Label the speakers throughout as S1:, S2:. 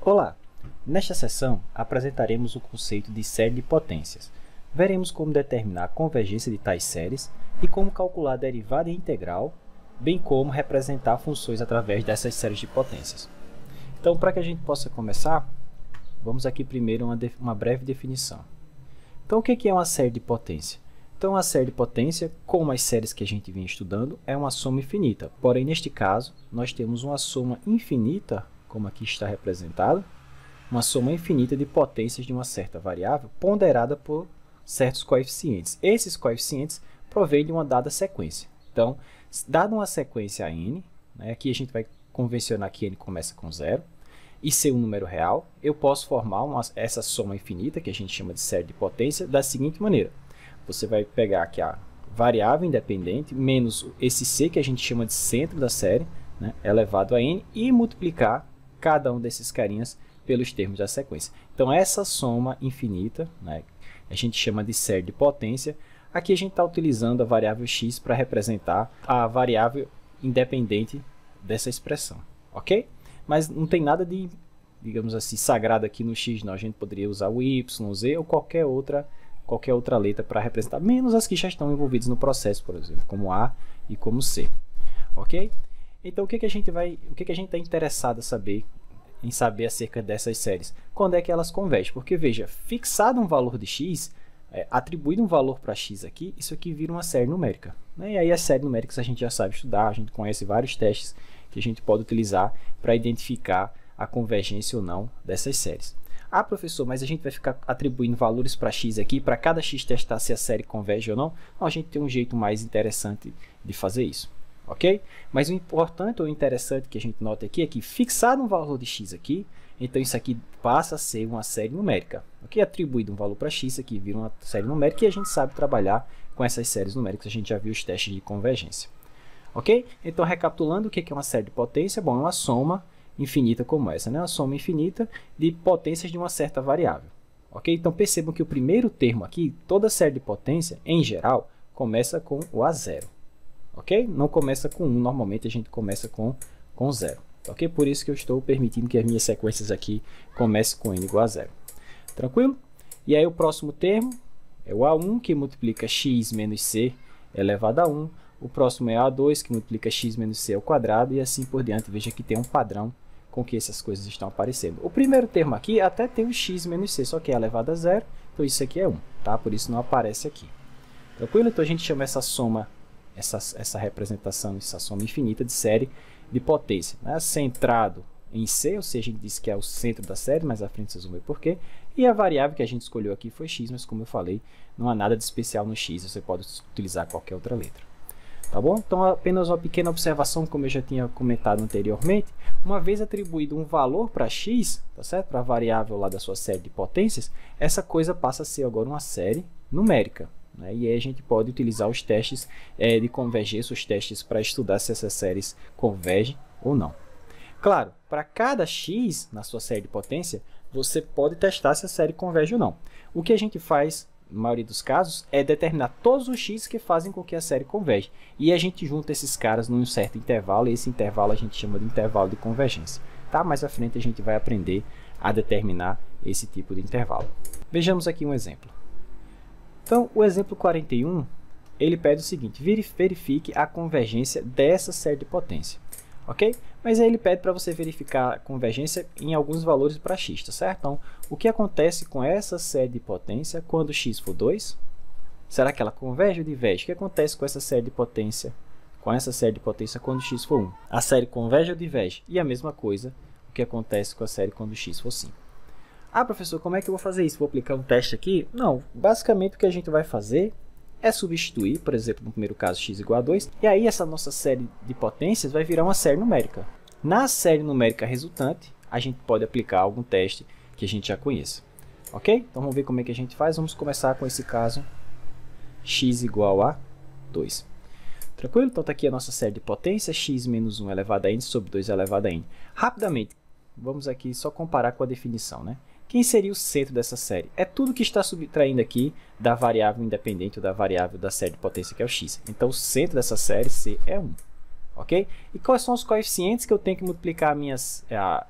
S1: Olá! Nesta sessão, apresentaremos o conceito de série de potências. Veremos como determinar a convergência de tais séries e como calcular a derivada integral, bem como representar funções através dessas séries de potências. Então, para que a gente possa começar, vamos aqui primeiro uma breve definição. Então, o que é uma série de potência? Então, a série de potência, como as séries que a gente vinha estudando, é uma soma infinita. Porém, neste caso, nós temos uma soma infinita, como aqui está representado, uma soma infinita de potências de uma certa variável ponderada por certos coeficientes. Esses coeficientes provêm de uma dada sequência. Então, dada uma sequência n, aqui a gente vai convencionar que n começa com 0, e ser um número real, eu posso formar essa soma infinita, que a gente chama de série de potência, da seguinte maneira. Você vai pegar aqui a variável independente, menos esse c, que a gente chama de centro da série, elevado a n, e multiplicar cada um desses carinhas pelos termos da sequência. Então, essa soma infinita, a gente chama de série de potência. Aqui a gente está utilizando a variável x para representar a variável independente dessa expressão, ok? Mas não tem nada de, digamos assim, sagrado aqui no x, não. A gente poderia usar o y, z ou qualquer outra letra para representar, menos as que já estão envolvidas no processo, por exemplo, como a e como c, ok? Então, o que a gente está interessado em saber acerca dessas séries? Quando é que elas convergem? Porque, veja, fixado um valor de x, atribuído um valor para x aqui, isso aqui vira uma série numérica. E aí, as séries numéricas a gente já sabe estudar, a gente conhece vários testes que a gente pode utilizar para identificar a convergência ou não dessas séries. Ah, professor, mas a gente vai ficar atribuindo valores para x aqui, para cada x testar se a série converge ou não? Não, a gente tem um jeito mais interessante de fazer isso. Ok? Mas o importante ou interessante que a gente nota aqui é que, fixado um valor de x aqui, então isso aqui passa a ser uma série numérica. Ok? Atribuído um valor para x, aqui vira uma série numérica e a gente sabe trabalhar com essas séries numéricas. A gente já viu os testes de convergência. Ok? Então, recapitulando, o que é uma série de potência? Bom, é uma soma infinita como essa, uma soma infinita de potências de uma certa variável. Ok? Então, percebam que o primeiro termo aqui, toda série de potência, em geral, começa com o A0. Ok? Não começa com 1, normalmente a gente começa com 0. Ok? Por isso que eu estou permitindo que as minhas sequências aqui comecem com n igual a 0. Tranquilo? E aí o próximo termo é o A1, que multiplica x menos c elevado a 1. O próximo é A2, que multiplica x menos c ao quadrado, e assim por diante. Veja que tem um padrão com que essas coisas estão aparecendo. O primeiro termo aqui até tem o x menos c, só que é elevado a 0, então isso aqui é 1, tá? Por isso não aparece aqui. Tranquilo? Então a gente chama essa soma, essa representação, essa soma infinita de série de potência, centrado em c, ou seja, a gente diz que é o centro da série, mas à frente vocês vão ver por quê. E a variável que a gente escolheu aqui foi x, mas como eu falei, não há nada de especial no x, você pode utilizar qualquer outra letra. Tá bom? Então, apenas uma pequena observação, como eu já tinha comentado anteriormente, uma vez atribuído um valor para x, tá certo? Para a variável lá da sua série de potências, essa coisa passa a ser agora uma série numérica. E aí a gente pode utilizar os testes de convergência, os testes para estudar se essas séries convergem ou não. Claro, para cada x na sua série de potência, você pode testar se a série converge ou não. O que a gente faz, na maioria dos casos, é determinar todos os x que fazem com que a série converge. E a gente junta esses caras num certo intervalo, e esse intervalo a gente chama de intervalo de convergência. Tá? Mais à frente a gente vai aprender a determinar esse tipo de intervalo. Vejamos aqui um exemplo. Então, o exemplo 41, ele pede o seguinte: verifique a convergência dessa série de potência. Ok? Mas aí ele pede para você verificar a convergência em alguns valores para x, tá certo? Então, o que acontece com essa série de potência quando x for 2? Será que ela converge ou diverge? O que acontece com essa série de potência, quando x for 1? A série converge ou diverge? E a mesma coisa, o que acontece com a série quando x for 5? Ah, professor, como é que eu vou fazer isso? Vou aplicar um teste aqui? Não, basicamente o que a gente vai fazer é substituir, por exemplo, no primeiro caso, x igual a 2, e aí essa nossa série de potências vai virar uma série numérica. Na série numérica resultante, a gente pode aplicar algum teste que a gente já conheça. Ok? Então vamos ver como é que a gente faz. Vamos começar com esse caso, x igual a 2. Tranquilo? Então está aqui a nossa série de potência, x menos 1 elevado a n sobre 2 elevado a n. Rapidamente, vamos aqui só comparar com a definição, Quem seria o centro dessa série? É tudo que está subtraindo aqui da variável independente ou da variável da série de potência, que é o x. Então, o centro dessa série, C, é 1. ok? E quais são os coeficientes que eu tenho que multiplicar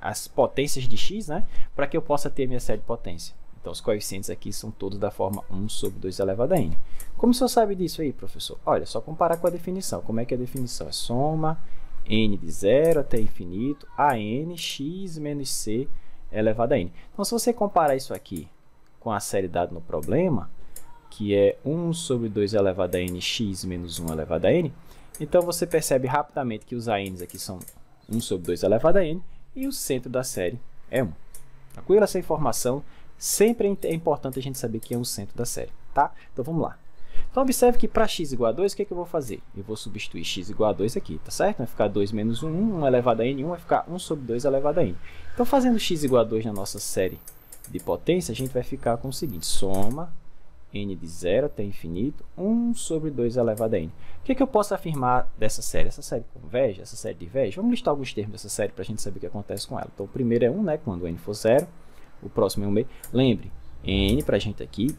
S1: as potências de x, né, para que eu possa ter minha série de potência? Então, os coeficientes aqui são todos da forma 1 sobre 2 elevado a n. Como o senhor sabe disso aí, professor? Olha, só comparar com a definição. Como é que é a definição? É soma n de 0 até infinito a n x menos c elevado a n. Então, se você comparar isso aqui com a série dada no problema, que é 1 sobre 2 elevado a n x menos 1 elevado a n, então você percebe rapidamente que os ANs aqui são 1 sobre 2 elevado a n e o centro da série é 1. Tranquilo? Essa informação sempre é importante a gente saber que é o centro da série, tá? Então vamos lá. Então observe que para x igual a 2, o que é que eu vou fazer? Eu vou substituir x igual a 2 aqui, tá certo? Vai ficar 2 menos 1, 1 elevado a n, 1 vai ficar 1 sobre 2 elevado a n. Então fazendo x igual a 2 na nossa série de potência, a gente vai ficar com o seguinte, soma n de 0 até infinito, 1 sobre 2 elevado a n. O que é que eu posso afirmar dessa série? Essa série converge? Essa série diverge? Vamos listar alguns termos dessa série para a gente saber o que acontece com ela. Então o primeiro é 1, né, quando n for 0. O próximo é 1 meio. Lembre, n para a gente aqui,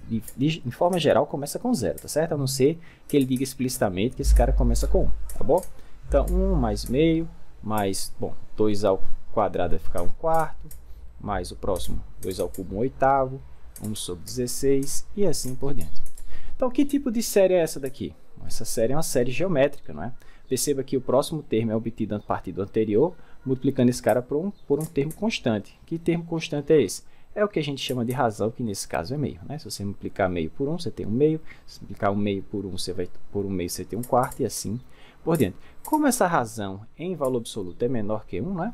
S1: em forma geral, começa com 0, tá certo? A não ser que ele diga explicitamente que esse cara começa com 1, tá bom? Então, 1 mais meio, mais, bom, 2 ao quadrado vai ficar 1 quarto, mais o próximo, 2 ao cubo 1 oitavo, 1 sobre 16 e assim por diante. Então, que tipo de série é essa daqui? Essa série é uma série geométrica, não é? Perceba que o próximo termo é obtido a partir do anterior, multiplicando esse cara por um termo constante. Que termo constante é esse? É o que a gente chama de razão, que nesse caso é meio, né? Se você multiplicar meio por 1, você tem 1 meio. Se multiplicar 1 meio por 1, por 1 meio você tem 1 quarto e assim por diante. Como essa razão em valor absoluto é menor que 1, né?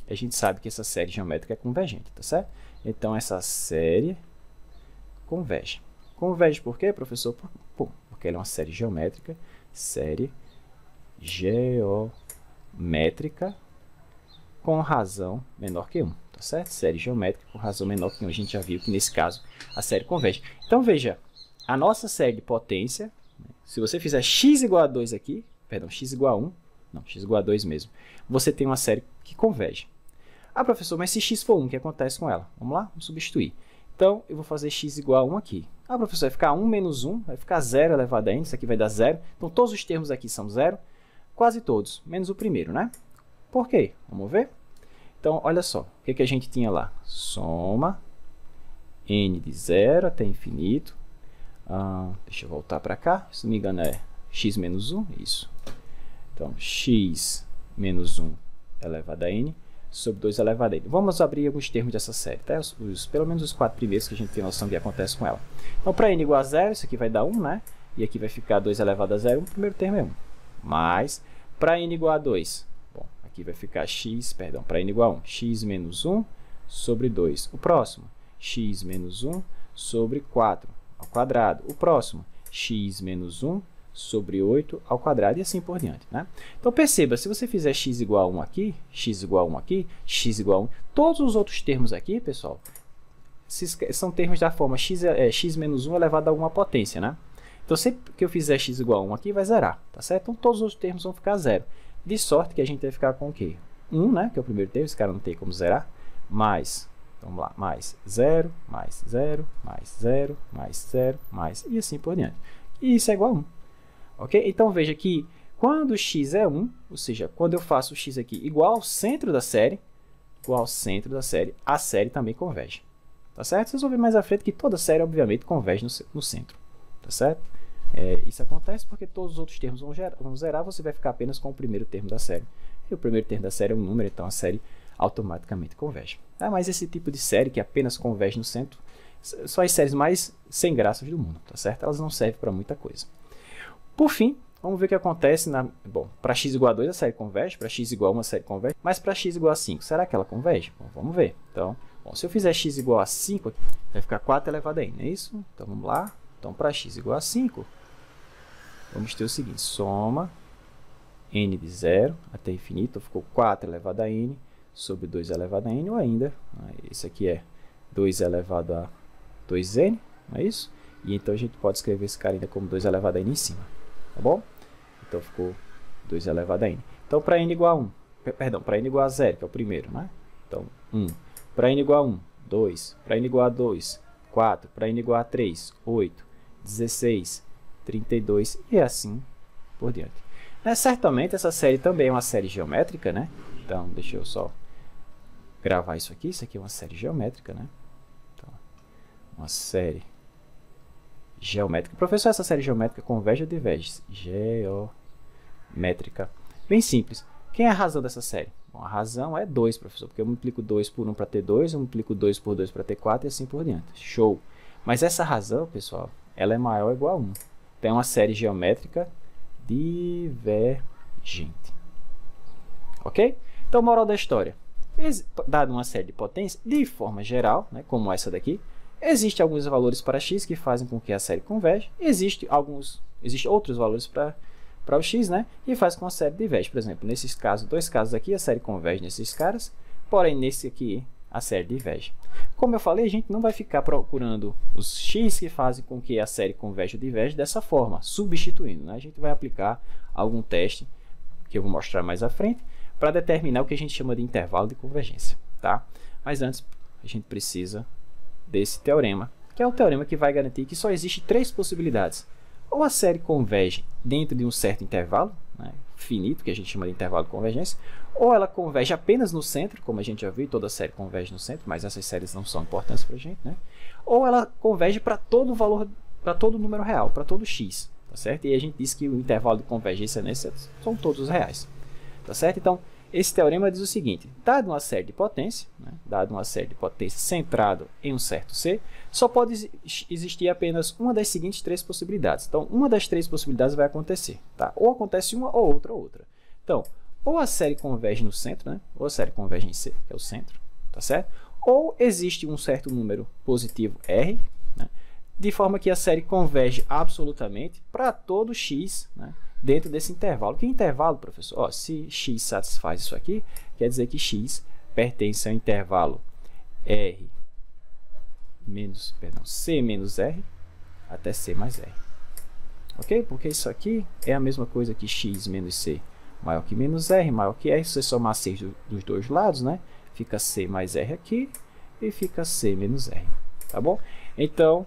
S1: A gente sabe que essa série geométrica é convergente, tá certo? Então, essa série converge. Converge por quê, professor? Porque ela é uma série geométrica, com razão menor que 1, tá certo? Série geométrica com razão menor que 1. A gente já viu que, nesse caso, a série converge. Então, veja, a nossa série de potência, se você fizer x igual a 2 aqui, perdão, x igual a 1, não, x igual a 2 mesmo, você tem uma série que converge. Ah, professor, mas se x for 1, o que acontece com ela? Vamos lá, vamos substituir. Então, eu vou fazer x igual a 1 aqui. Ah, professor, vai ficar 1 menos 1, vai ficar 0 elevado a n, isso aqui vai dar 0. Então, todos os termos aqui são 0, quase todos, menos o primeiro, né? Por quê? Vamos ver? Então, olha só, o que a gente tinha lá? Soma n de 0 até infinito. Deixa eu voltar para cá, se não me engano é x menos 1, isso. Então, x menos 1 elevado a n sobre 2 elevado a n. Vamos abrir alguns termos dessa série, tá? Pelo menos os 4 primeiros que a gente tem noção do que acontece com ela. Então, para n igual a 0, isso aqui vai dar 1, né? E aqui vai ficar 2 elevado a 0, o primeiro termo é 1. Mas, para n igual a 2, bom, aqui vai ficar para n igual a 1, x menos 1 sobre 2. O próximo, x menos 1 sobre 4 ao quadrado. O próximo, x menos 1 sobre 8 ao quadrado e assim por diante, né? Então, perceba, se você fizer x igual a 1 aqui, x igual a 1 aqui, x igual a 1, todos os outros termos aqui, pessoal, são termos da forma x menos 1 elevado a alguma potência, né? Então, sempre que eu fizer x igual a 1 aqui, vai zerar, tá certo? Então, todos os termos vão ficar zero. De sorte que a gente vai ficar com o quê? 1, né? Que é o primeiro termo, esse cara não tem como zerar, mais, vamos lá, mais 0, mais 0, mais 0, mais 0, mais, e assim por diante. E isso é igual a 1. Ok? Então, veja que quando x é 1, ou seja, quando eu faço o x aqui igual ao centro da série, a série também converge. Tá certo? Vocês vão ver mais à frente que toda série, obviamente, converge no centro. Tá certo? Isso acontece porque todos os outros termos vão zerar, você vai ficar apenas com o primeiro termo da série. E o primeiro termo da série é um número, então a série automaticamente converge. Mas esse tipo de série que apenas converge no centro, são as séries mais sem graças do mundo. Tá certo? Elas não servem para muita coisa. Por fim, vamos ver o que acontece para x igual a 2 a série converge, para x igual a 1 a série converge, mas para x igual a 5, será que ela converge? Bom, vamos ver. Então, se eu fizer x igual a 5, vai ficar 4 elevado a n, não é isso? Então, vamos lá. Então, para x igual a 5, vamos ter o seguinte, soma n de 0 até infinito, ficou 4 elevado a n sobre 2 elevado a n, ou ainda, esse aqui é 2 elevado a 2n, não é isso? E então, a gente pode escrever esse cara ainda como 2 elevado a n em cima. Tá bom? Então, ficou 2 elevado a n. Então, para n igual a 1, perdão, para n igual a 0, que é o primeiro, né? Então, 1. Para n igual a 1, 2. Para n igual a 2, 4. Para n igual a 3, 8. 16, 32 e assim por diante. Né? Certamente essa série também é uma série geométrica, né? Então, deixa eu só gravar isso aqui é uma série geométrica, né? Então, uma série geométrica. Professor, essa série geométrica converge ou diverge? Geométrica. Bem simples. Quem é a razão dessa série? Bom, a razão é 2, professor, porque eu multiplico 2 por 1 para ter 2, eu multiplico 2 por 2 para ter 4 e assim por diante. Show! Mas essa razão, pessoal, ela é maior ou igual a 1. Então, é uma série geométrica divergente. Ok? Então, moral da história. Dada uma série de potências, de forma geral, né, como essa daqui, existem alguns valores para x que fazem com que a série converge, existem outros valores para o x, né, e faz com que a série diverge. Por exemplo, nesses casos, dois casos aqui, a série converge nesses caras, porém, nesse aqui, a série diverge. Como eu falei, a gente não vai ficar procurando os x que fazem com que a série converge ou diverge dessa forma, substituindo, né? A gente vai aplicar algum teste, que eu vou mostrar mais à frente, para determinar o que a gente chama de intervalo de convergência, tá? Mas antes, a gente precisa desse teorema, que é o teorema que vai garantir que só existe 3 possibilidades. Ou a série converge dentro de um certo intervalo, né, finito, que a gente chama de intervalo de convergência, ou ela converge apenas no centro, como a gente já viu, toda série converge no centro, mas essas séries não são importantes para a gente, né? Ou ela converge para todo valor, para todo número real, para todo x, tá certo? E a gente diz que o intervalo de convergência nesse são todos os reais. Tá certo? Então, esse teorema diz o seguinte: dado uma série de potência, né, dado uma série de potência centrado em um certo C, só pode existir apenas uma das seguintes 3 possibilidades. Então, uma das 3 possibilidades vai acontecer, tá? Ou acontece uma ou outra. Então, ou a série converge no centro, né, ou a série converge em C, que é o centro, tá certo? Ou existe um certo número positivo R, né, de forma que a série converge absolutamente para todo x, né, dentro desse intervalo. Que intervalo, professor? Ó, se x satisfaz isso aqui, quer dizer que x pertence ao intervalo C menos R até C mais R. Ok? Porque isso aqui é a mesma coisa que x menos C maior que menos R, maior que R. Se você somar 6 dos dois lados, né, fica C mais R aqui e fica C menos R. Tá bom? Então,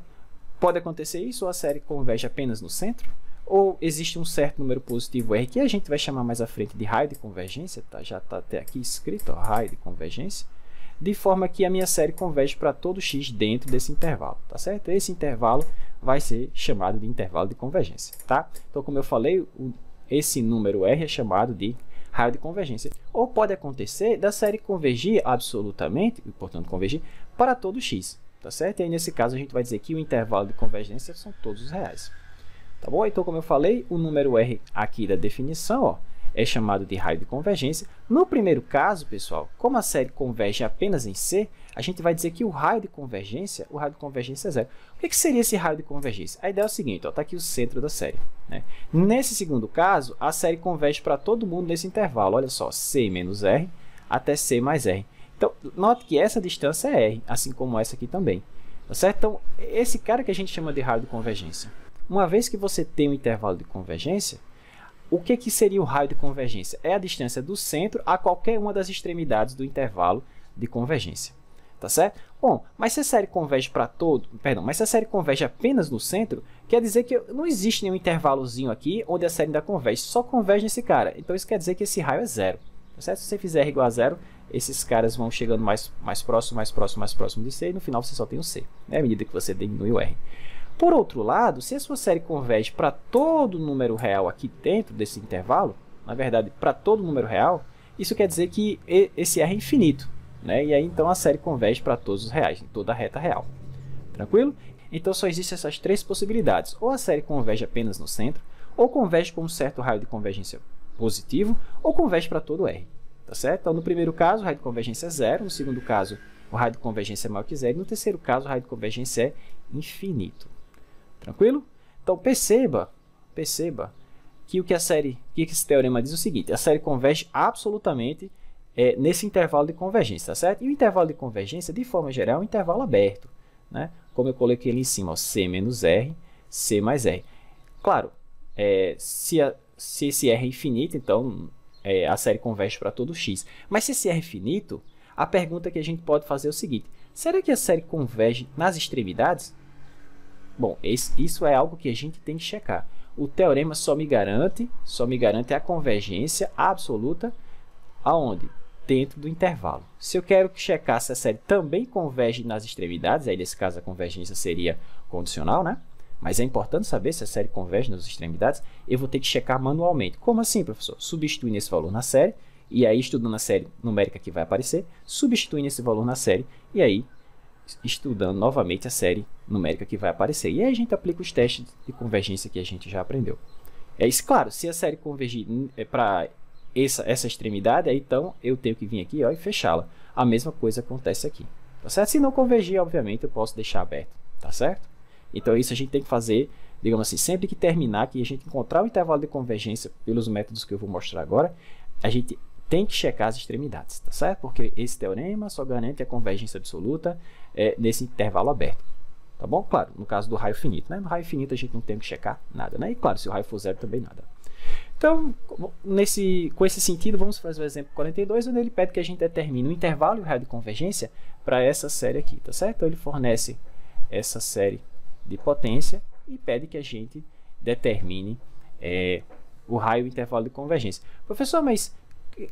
S1: pode acontecer isso, ou a série converge apenas no centro, ou existe um certo número positivo R, que a gente vai chamar mais à frente de raio de convergência, tá? Já está até aqui escrito, ó, raio de convergência, de forma que a minha série converge para todo x dentro desse intervalo, tá certo? Esse intervalo vai ser chamado de intervalo de convergência, tá? Então, como eu falei, esse número R é chamado de raio de convergência. Ou pode acontecer da série convergir absolutamente, e portanto convergir, para todo x, tá certo? E aí, nesse caso, a gente vai dizer que o intervalo de convergência são todos os reais. Tá bom? Então, como eu falei, o número R aqui da definição, ó, é chamado de raio de convergência. No primeiro caso, pessoal, como a série converge apenas em C, a gente vai dizer que o raio de convergência é zero. O que seria esse raio de convergência? A ideia é o seguinte, está aqui o centro da série, né? Nesse segundo caso, a série converge para todo mundo nesse intervalo. Olha só, C menos R até C mais R. Então, note que essa distância é R, assim como essa aqui também. Tá certo? Então, esse cara que a gente chama de raio de convergência. Uma vez que você tem um intervalo de convergência, o que seria o raio de convergência? É a distância do centro a qualquer uma das extremidades do intervalo de convergência. Tá certo? Bom, mas se a série converge mas se a série converge apenas no centro, quer dizer que não existe nenhum intervalozinho aqui onde a série ainda converge, só converge nesse cara. Então isso quer dizer que esse raio é zero. Tá certo? Se você fizer R igual a zero, esses caras vão chegando mais próximo de C, e no final você só tem o C, né? À medida que você diminui o R. Por outro lado, se a sua série converge para todo número real aqui dentro desse intervalo, na verdade, para todo número real, isso quer dizer que esse R é infinito, né? E aí, então, a série converge para todos os reais, em toda a reta real. Tranquilo? Então, só existem essas 3 possibilidades. Ou a série converge apenas no centro, ou converge com um certo raio de convergência positivo, ou converge para todo R. Tá certo? Então, no primeiro caso, o raio de convergência é zero. No segundo caso, o raio de convergência é maior que zero. E no terceiro caso, o raio de convergência é infinito. Tranquilo? Então, perceba que esse teorema diz o seguinte: a série converge absolutamente nesse intervalo de convergência, tá certo? E o intervalo de convergência, de forma geral, é um intervalo aberto, né? Como eu coloquei ali em cima, ó, C menos R, C mais R. Claro, se esse R é infinito, então a série converge para todo x. Mas se esse R é finito, a pergunta que a gente pode fazer é o seguinte: será que a série converge nas extremidades? Bom, isso é algo que a gente tem que checar. o teorema só me garante a convergência absoluta aonde? Dentro do intervalo. Se eu quero checar se a série também converge nas extremidades, aí nesse caso a convergência seria condicional, né? Mas é importante saber se a série converge nas extremidades, eu vou ter que checar manualmente. Como assim, professor? Substituindo esse valor na série, e aí estudando a série numérica que vai aparecer, substituindo esse valor na série, e aí estudando novamente a série numérica que vai aparecer. E aí a gente aplica os testes de convergência que a gente já aprendeu. É isso, claro, se a série convergir para essa extremidade, aí então eu tenho que vir aqui, ó, e fechá-la. A mesma coisa acontece aqui, tá certo? Se não convergir, obviamente, eu posso deixar aberto, tá certo? Então isso a gente tem que fazer, digamos assim, sempre que terminar, que a gente encontrar o intervalo de convergência pelos métodos que eu vou mostrar agora, a gente tem que checar as extremidades, tá certo? Porque esse teorema só garante a convergência absoluta nesse intervalo aberto, tá bom? Claro, no caso do raio finito, né? No raio finito a gente não tem que checar nada, né? E claro, se o raio for zero também nada. Então, com esse sentido, vamos fazer o exemplo 42, onde ele pede que a gente determine o intervalo e o raio de convergência para essa série aqui, tá certo? Então, ele fornece essa série de potência e pede que a gente determine o raio e o intervalo de convergência. Professor, mas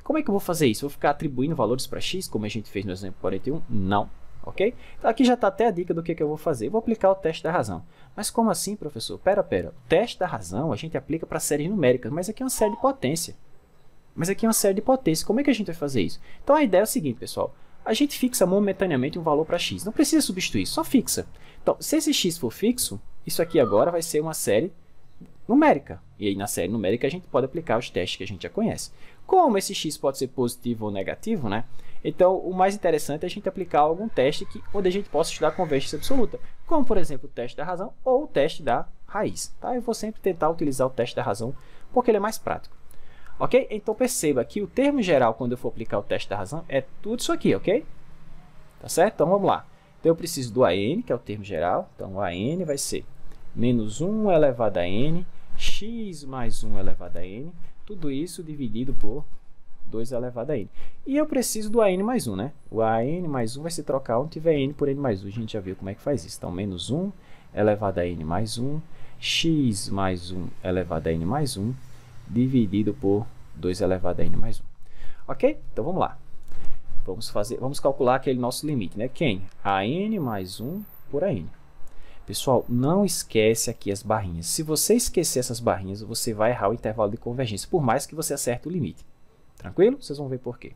S1: como é que eu vou fazer isso? Vou ficar atribuindo valores para x, como a gente fez no exemplo 41? Não. Ok? Então, aqui já está até a dica do que eu vou fazer. Eu vou aplicar o teste da razão. Mas como assim, professor? Pera. O teste da razão a gente aplica para séries numéricas, mas aqui é uma série de potência. Como é que a gente vai fazer isso? Então, a ideia é o seguinte, pessoal. A gente fixa momentaneamente um valor para x. Não precisa substituir, só fixa. Então, se esse x for fixo, isso aqui agora vai ser uma série numérica. E aí, na série numérica, a gente pode aplicar os testes que a gente já conhece. Como esse x pode ser positivo ou negativo, né? Então, o mais interessante é a gente aplicar algum teste onde a gente possa estudar a convergência absoluta, como, por exemplo, o teste da razão ou o teste da raiz. Tá? Eu vou sempre tentar utilizar o teste da razão, porque ele é mais prático. Ok? Então, perceba que o termo geral, quando eu for aplicar o teste da razão, é tudo isso aqui, ok? Tá certo? Então, vamos lá. Então, eu preciso do AN, que é o termo geral. Então, o AN vai ser menos 1 elevado a n, x mais 1 elevado a n, tudo isso dividido por 2 elevado a n. E eu preciso do AN mais 1, né? O AN mais 1 vai se trocar onde tiver n por n mais 1. A gente já viu como é que faz isso. Então, menos 1 elevado a n mais 1, x mais 1 elevado a n mais 1, dividido por 2 elevado a n mais 1. Ok? Então, vamos lá. Vamos calcular aquele nosso limite, né? Quem? AN mais 1 por AN. Pessoal, não esquece aqui as barrinhas. Se você esquecer essas barrinhas, você vai errar o intervalo de convergência, por mais que você acerte o limite. Tranquilo? Vocês vão ver por quê.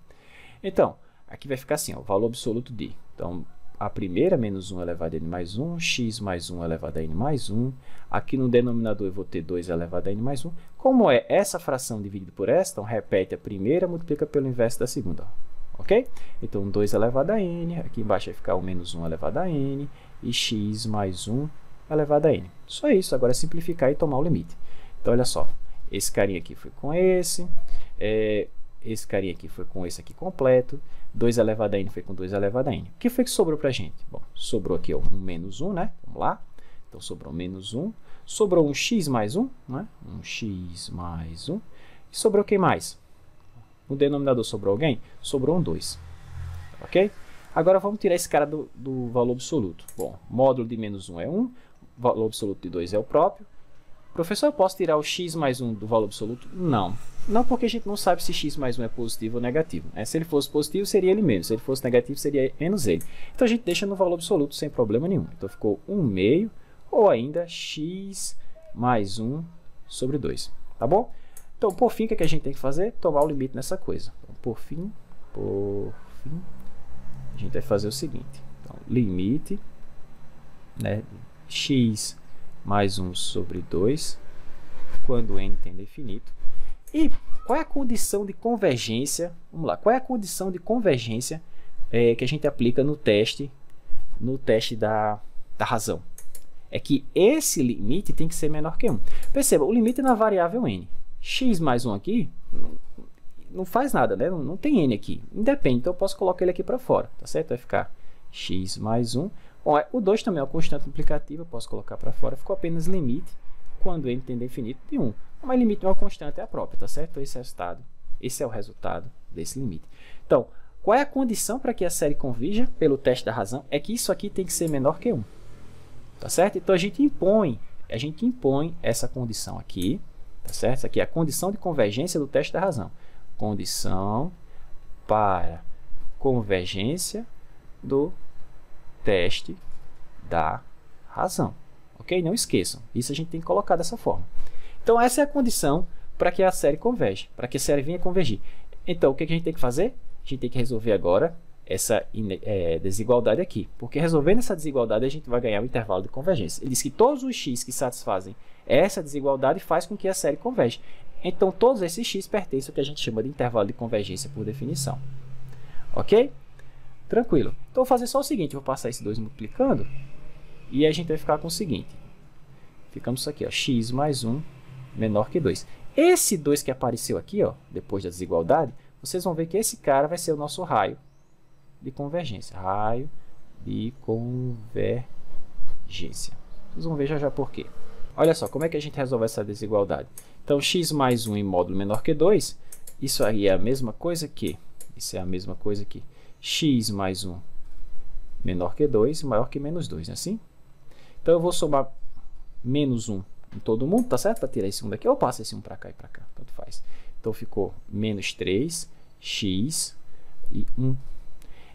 S1: Então, aqui vai ficar assim, ó, o valor absoluto de. Então, a primeira, menos 1 elevado a n mais 1, x mais 1 elevado a n mais 1. Aqui no denominador eu vou ter 2 elevado a n mais 1. Como é essa fração dividida por essa, então repete a primeira, multiplica pelo inverso da segunda. Ó. Ok? Então, 2 elevado a n, aqui embaixo vai ficar o menos 1 elevado a n, e x mais 1 elevado a n. Só isso, agora é simplificar e tomar o limite. Então, olha só, esse carinha aqui foi com esse carinha aqui foi com esse aqui completo, 2 elevado a n foi com 2 elevado a n. O que foi que sobrou para a gente? Bom, sobrou aqui ó, um menos 1, né? Vamos lá. Então, sobrou menos 1. Sobrou um x mais 1, né? Um x mais 1. E sobrou quem mais? No denominador sobrou alguém? Sobrou um 2. Ok? Agora, vamos tirar esse cara do valor absoluto. Bom, módulo de menos 1 é 1, valor absoluto de 2 é o próprio. Professor, eu posso tirar o x mais 1 do valor absoluto? Não. Não, porque a gente não sabe se x mais 1 é positivo ou negativo. Se ele fosse positivo, seria ele menos. Se ele fosse negativo, seria menos ele. Então, a gente deixa no valor absoluto sem problema nenhum. Então, ficou 1 meio ou ainda x mais 1 sobre 2. Tá bom? Então, por fim, o que a gente tem que fazer? Tomar o limite nessa coisa. Então, por fim, a gente vai fazer o seguinte. Então, limite, né, x mais 1 sobre 2, quando n tende a infinito. E qual é a condição de convergência? Vamos lá. Qual é a condição de convergência que a gente aplica no teste da razão? É que esse limite tem que ser menor que 1. Perceba, o limite é na variável n. X mais 1 aqui não faz nada, né? Não tem n aqui. Independe, então eu posso colocar ele aqui para fora. Tá certo? Vai ficar x mais 1. Bom, o 2 também é uma constante multiplicativa, eu posso colocar para fora. Ficou apenas limite, quando n tende a infinito, de 1. Mas limite não é uma constante, é a própria, tá certo? Esse é o resultado desse limite. Então, qual é a condição para que a série convirja pelo teste da razão? É que isso aqui tem que ser menor que 1. Tá certo? Então, a gente impõe A gente impõe essa condição aqui, tá certo? Essa aqui é a condição de convergência do teste da razão. Condição para convergência do teste da razão. Ok? Não esqueçam. Isso a gente tem que colocar dessa forma. Então, essa é a condição para que a série converge, para que a série venha convergir. Então, o que a gente tem que fazer? A gente tem que resolver agora essa desigualdade aqui. Porque resolvendo essa desigualdade, a gente vai ganhar o intervalo de convergência. Ele diz que todos os x que satisfazem essa desigualdade faz com que a série converge. Então, todos esses x pertencem ao que a gente chama de intervalo de convergência por definição. Ok? Tranquilo. Então, vou fazer só o seguinte. Vou passar esses 2 multiplicando. E a gente vai ficar com o seguinte. Ficamos isso aqui, ó, x mais 1 menor que 2. Esse 2 que apareceu aqui, ó, depois da desigualdade, vocês vão ver que esse cara vai ser o nosso raio de convergência. Raio de convergência. Vocês vão ver já já por quê. Olha só, como é que a gente resolve essa desigualdade? Então, x mais 1 em módulo menor que 2, isso aí é a mesma coisa que, isso é a mesma coisa que x mais 1 menor que 2 maior que menos 2, não é assim? Então, eu vou somar menos 1 em todo mundo, tá certo? Para tirar esse 1 daqui, eu passo esse 1 para cá e para cá, tanto faz. Então, ficou menos 3x e 1.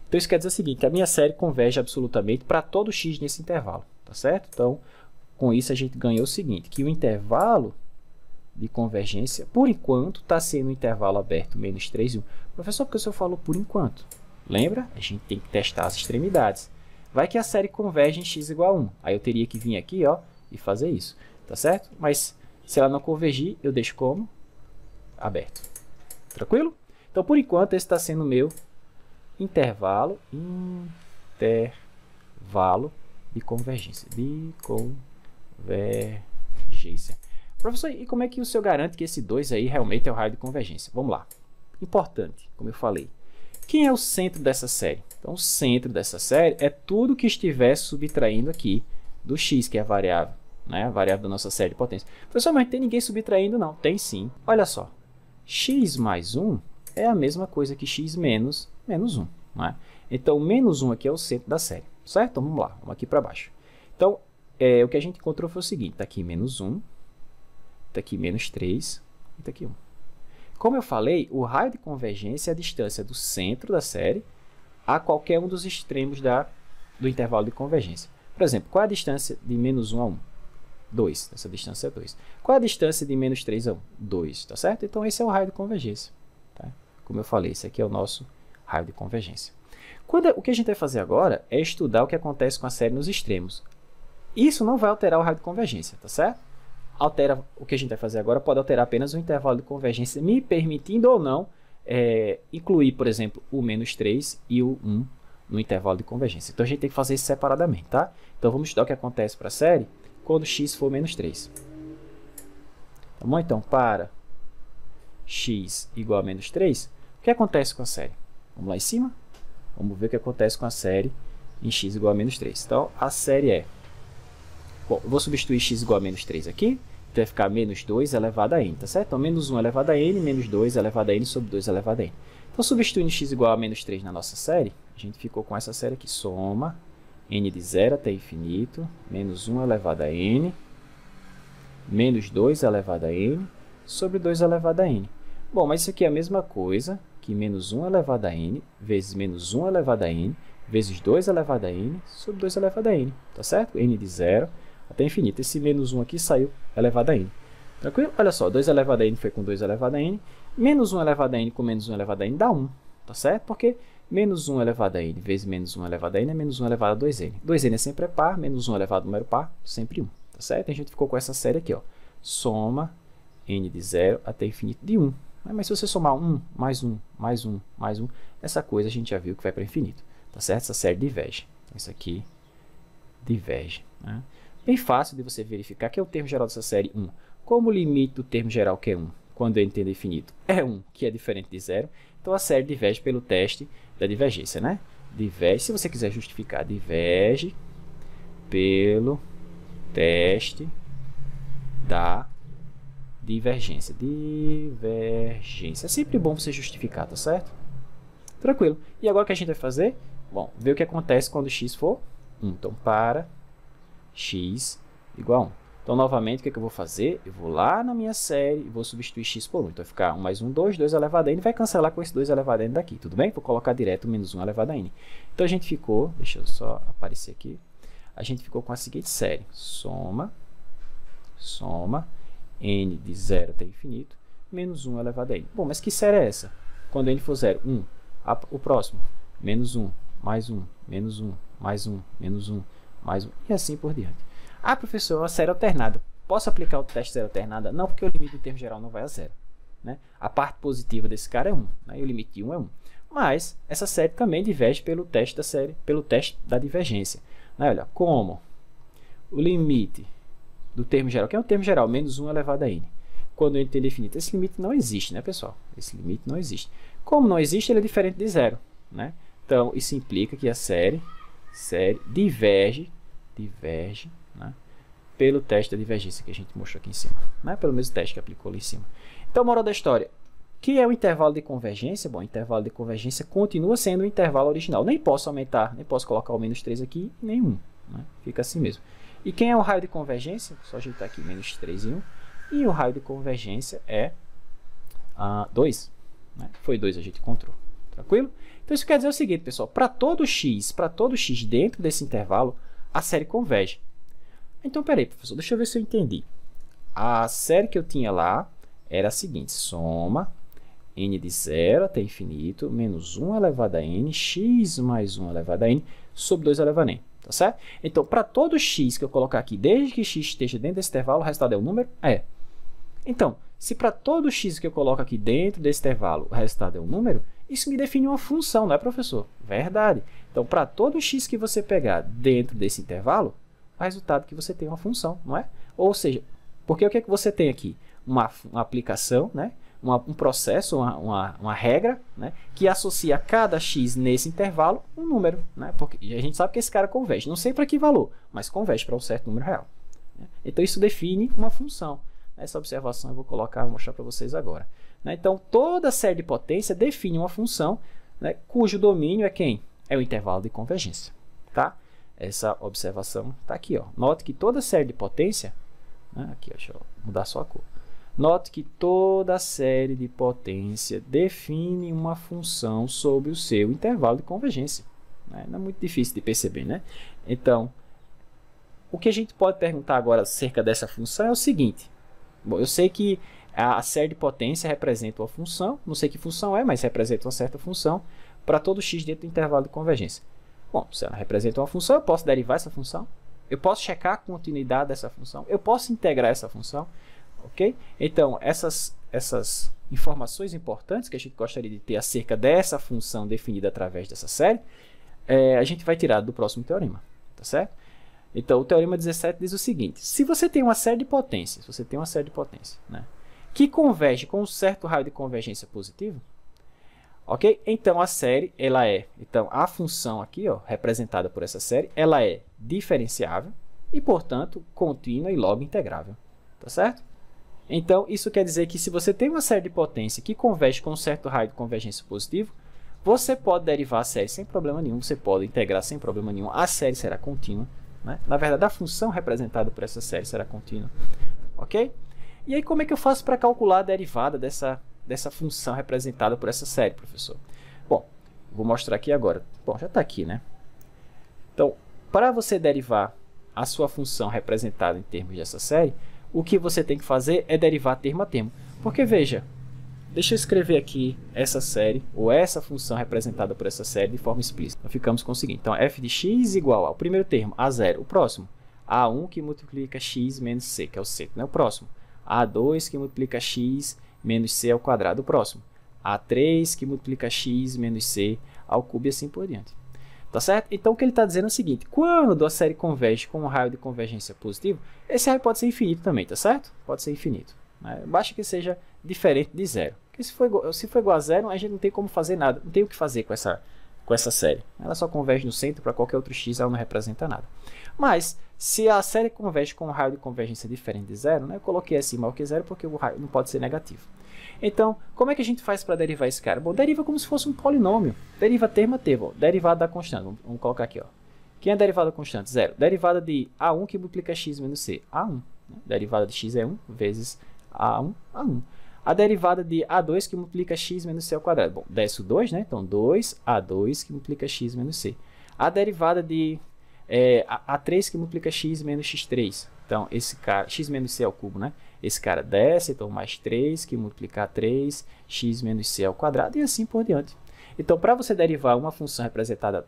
S1: Então, isso quer dizer o seguinte, a minha série converge absolutamente para todo x nesse intervalo, tá certo? Então, com isso, a gente ganhou o seguinte, que o intervalo de convergência, por enquanto, está sendo um intervalo aberto, menos 3 e 1. Professor, por que o senhor falou por enquanto? Lembra? A gente tem que testar as extremidades. Vai que a série converge em x igual a 1. Aí eu teria que vir aqui, ó, e fazer isso, tá certo? Mas se ela não convergir, eu deixo como aberto. Tranquilo? Então, por enquanto, esse está sendo o meu intervalo de convergência. De convergência. Professor, e como é que o senhor garante que esse 2 aí realmente é o raio de convergência? Vamos lá. Importante, como eu falei. Quem é o centro dessa série? Então, o centro dessa série é tudo que estiver subtraindo aqui do x, que é a variável, né? A variável da nossa série de potência. Professor, mas não tem ninguém subtraindo, não. Tem sim. Olha só. X mais 1 é a mesma coisa que x menos 1. Né? Então, menos 1 aqui é o centro da série. Certo? Então, vamos lá. Vamos aqui para baixo. Então, o que a gente encontrou foi o seguinte. Está aqui menos 1. Está aqui menos 3. E está aqui 1. Como eu falei, o raio de convergência é a distância do centro da série a qualquer um dos extremos do intervalo de convergência. Por exemplo, qual é a distância de menos 1 a 1? 2. Essa distância é 2. Qual é a distância de menos 3 a 1? 2. Tá certo? Então, esse é o raio de convergência. Tá? Como eu falei, esse aqui é o nosso raio de convergência. O que a gente vai fazer agora é estudar o que acontece com a série nos extremos. Isso não vai alterar o raio de convergência, tá certo? O que a gente vai fazer agora pode alterar apenas o intervalo de convergência, me permitindo ou não incluir, por exemplo, o menos 3 e o 1 no intervalo de convergência. Então, a gente tem que fazer isso separadamente, tá? Então, vamos estudar o que acontece para a série quando x for menos 3. Tá bom? Então, para x igual a menos 3, o que acontece com a série? Vamos lá em cima? Vamos ver o que acontece com a série em x igual a menos 3. Então, a série é... Bom, eu vou substituir x igual a menos 3 aqui. Então, vai ficar menos 2 elevado a n, tá certo? Então, menos 1 elevado a n, menos 2 elevado a n sobre 2 elevado a n. Então, substituindo x igual a menos 3 na nossa série, a gente ficou com essa série aqui. Soma n de 0 até infinito, menos 1 elevado a n, menos 2 elevado a n, sobre 2 elevado a n. Bom, mas isso aqui é a mesma coisa que menos 1 elevado a n, vezes menos 1 elevado a n, vezes 2 elevado a n, sobre 2 elevado a n. Tá certo? n de 0 até infinito. Esse menos 1 aqui saiu elevado a n. Tranquilo? Olha só, 2 elevado a n foi com 2 elevado a n, menos 1 elevado a n com menos 1 elevado a n dá 1. Tá certo? Porque menos 1 elevado a n vezes menos 1 elevado a n é menos 1 elevado a 2n. 2n é sempre par, menos 1 elevado a número par, sempre 1. Tá certo? A gente ficou com essa série aqui, ó. Soma n de 0 até infinito de 1. Mas se você somar 1, mais 1, mais 1, mais 1, essa coisa a gente já viu que vai para infinito. Tá certo? Essa série diverge. Então, isso aqui diverge. Né? Bem fácil de você verificar que é o termo geral dessa série 1. Como o limite do termo geral que é 1, quando n tende a infinito, é 1, que é diferente de 0, então a série diverge pelo teste da divergência, né? Diverge, se você quiser justificar, diverge pelo teste da divergência. Divergência. É sempre bom você justificar, tá certo? Tranquilo. E agora o que a gente vai fazer? Bom, ver o que acontece quando x for 1. Então, para x igual a 1. Então, novamente, o que é que eu vou fazer? Eu vou lá na minha série e vou substituir x por 1. Então, vai ficar 1 mais 1, 2, 2 elevado a n, vai cancelar com esse 2 elevado a n daqui, tudo bem? Vou colocar direto menos 1 elevado a n. Então, a gente ficou, deixa eu só aparecer aqui, a gente ficou com a seguinte série, soma, n de 0 até infinito, menos 1 elevado a n. Bom, mas que série é essa? Quando n for 0, 1. O próximo, menos 1, mais 1, menos 1, mais 1, menos 1, mais 1, e assim por diante. Ah, professor, a série alternada. Posso aplicar o teste série alternada? Não, porque o limite do termo geral não vai a 0. Né? A parte positiva desse cara é 1, né? E o limite de 1 é 1. Mas essa série também diverge pelo teste da série, pelo teste da divergência. Né? Olha, como o limite do termo geral, que é o termo geral, menos 1 elevado a n. Quando n tende a infinito, esse limite não existe, né, pessoal? Esse limite não existe. Como não existe, ele é diferente de 0. Né? Então, isso implica que a série diverge, né, pelo teste da divergência que a gente mostrou aqui em cima, né, pelo mesmo teste que aplicou ali em cima. Então, moral da história, que é o intervalo de convergência? Bom, o intervalo de convergência continua sendo o intervalo original. Nem posso aumentar, nem posso colocar o menos 3 aqui, nem 1. Né? Fica assim mesmo. E quem é o raio de convergência? Só ajeitar aqui menos 3 e 1. E o raio de convergência é 2. Né? Foi 2, a gente encontrou. Tranquilo? Então, isso quer dizer o seguinte, pessoal. Para todo x dentro desse intervalo, a série converge. Então, peraí, professor, deixa eu ver se eu entendi. A série que eu tinha lá era a seguinte, soma n de 0 até infinito, menos 1 elevado a n, x mais 1 elevado a n, sobre 2 elevado a n. Tá certo? Então, para todo x que eu colocar aqui, desde que x esteja dentro desse intervalo, o resultado é um número? É. Então, se para todo x que eu coloco aqui dentro desse intervalo, o resultado é um número, isso me define uma função, não é, professor? Verdade. Então, para todo x que você pegar dentro desse intervalo, o resultado que você tem é uma função, não é? Ou seja, porque o que é que você tem aqui? Uma aplicação, né? Um processo, uma regra, né? Que associa a cada x nesse intervalo um número. Né? Porque a gente sabe que esse cara converge. Não sei para que valor, mas converge para um certo número real. Né? Então, isso define uma função. Essa observação eu vou colocar, vou mostrar para vocês agora. Né? Então, toda série de potência define uma função, né? Cujo domínio é quem? É o intervalo de convergência. Tá? Essa observação está aqui. Ó. Note que toda série de potência... Né? Aqui, deixa eu mudar só a cor. Note que toda série de potência define uma função sobre o seu intervalo de convergência. Né? Não é muito difícil de perceber, né? Então, o que a gente pode perguntar agora acerca dessa função é o seguinte. Bom, eu sei que a série de potência representa uma função, não sei que função é, mas representa uma certa função para todo x dentro do intervalo de convergência. Bom, se ela representa uma função, eu posso derivar essa função, eu posso checar a continuidade dessa função, eu posso integrar essa função. Ok? Então, essas informações importantes que a gente gostaria de ter acerca dessa função definida através dessa série, a gente vai tirar do próximo teorema. Tá certo? Então, o teorema 17 diz o seguinte. Se você tem uma série de potências, né, que converge com um certo raio de convergência positivo, ok? Então, a série, então, a função aqui, ó, representada por essa série, ela é diferenciável e, portanto, contínua e logo integrável. Tá certo? Então, isso quer dizer que se você tem uma série de potência que converge com um certo raio de convergência positivo, você pode derivar a série sem problema nenhum, você pode integrar sem problema nenhum, a série será contínua. Né? Na verdade, a função representada por essa série será contínua. Ok? E aí, como é que eu faço para calcular a derivada dessa função representada por essa série, professor? Bom, vou mostrar aqui agora. Bom, já está aqui, né? Então, para você derivar a sua função representada em termos dessa série, o que você tem que fazer é derivar termo a termo. Porque, veja, deixa eu escrever aqui essa série, ou essa função representada por essa série de forma explícita. Então, ficamos com o seguinte. Então, f de x igual ao primeiro termo, a0. O próximo, a1 que multiplica x menos c, que é o c. Né? O próximo, a2 que multiplica x menos c ao quadrado. O próximo, a3 que multiplica x menos c ao cubo e assim por diante. Tá certo? Então, o que ele está dizendo é o seguinte. Quando a série converge com um raio de convergência positivo, esse raio pode ser infinito também, tá certo? Pode ser infinito. Né? Basta que seja diferente de zero. Porque se for igual a zero, a gente não tem como fazer nada. Não tem o que fazer com essa série. Ela só converge no centro, para qualquer outro x ela não representa nada. Mas, se a série converge com um raio de convergência diferente de zero, né? Eu coloquei assim maior que zero porque o raio não pode ser negativo. Então, como é que a gente faz para derivar esse cara? Bom, deriva como se fosse um polinômio. Deriva termo a termo. Derivada da constante. Vamos colocar aqui. Ó. Quem é a derivada da constante? Zero. Derivada de A1 que multiplica x menos c. A1. Derivada de x é 1 vezes a1, a1. A derivada de a2 que multiplica x menos c ao quadrado. Bom, desce o 2, né? Então, 2a2 que multiplica x menos c. A derivada de a3 que multiplica x menos x3. Então, esse cara, x menos c ao cubo, né? Esse cara desce, então mais 3 que multiplica 3, x menos c ao quadrado e assim por diante. Então, para você derivar uma função representada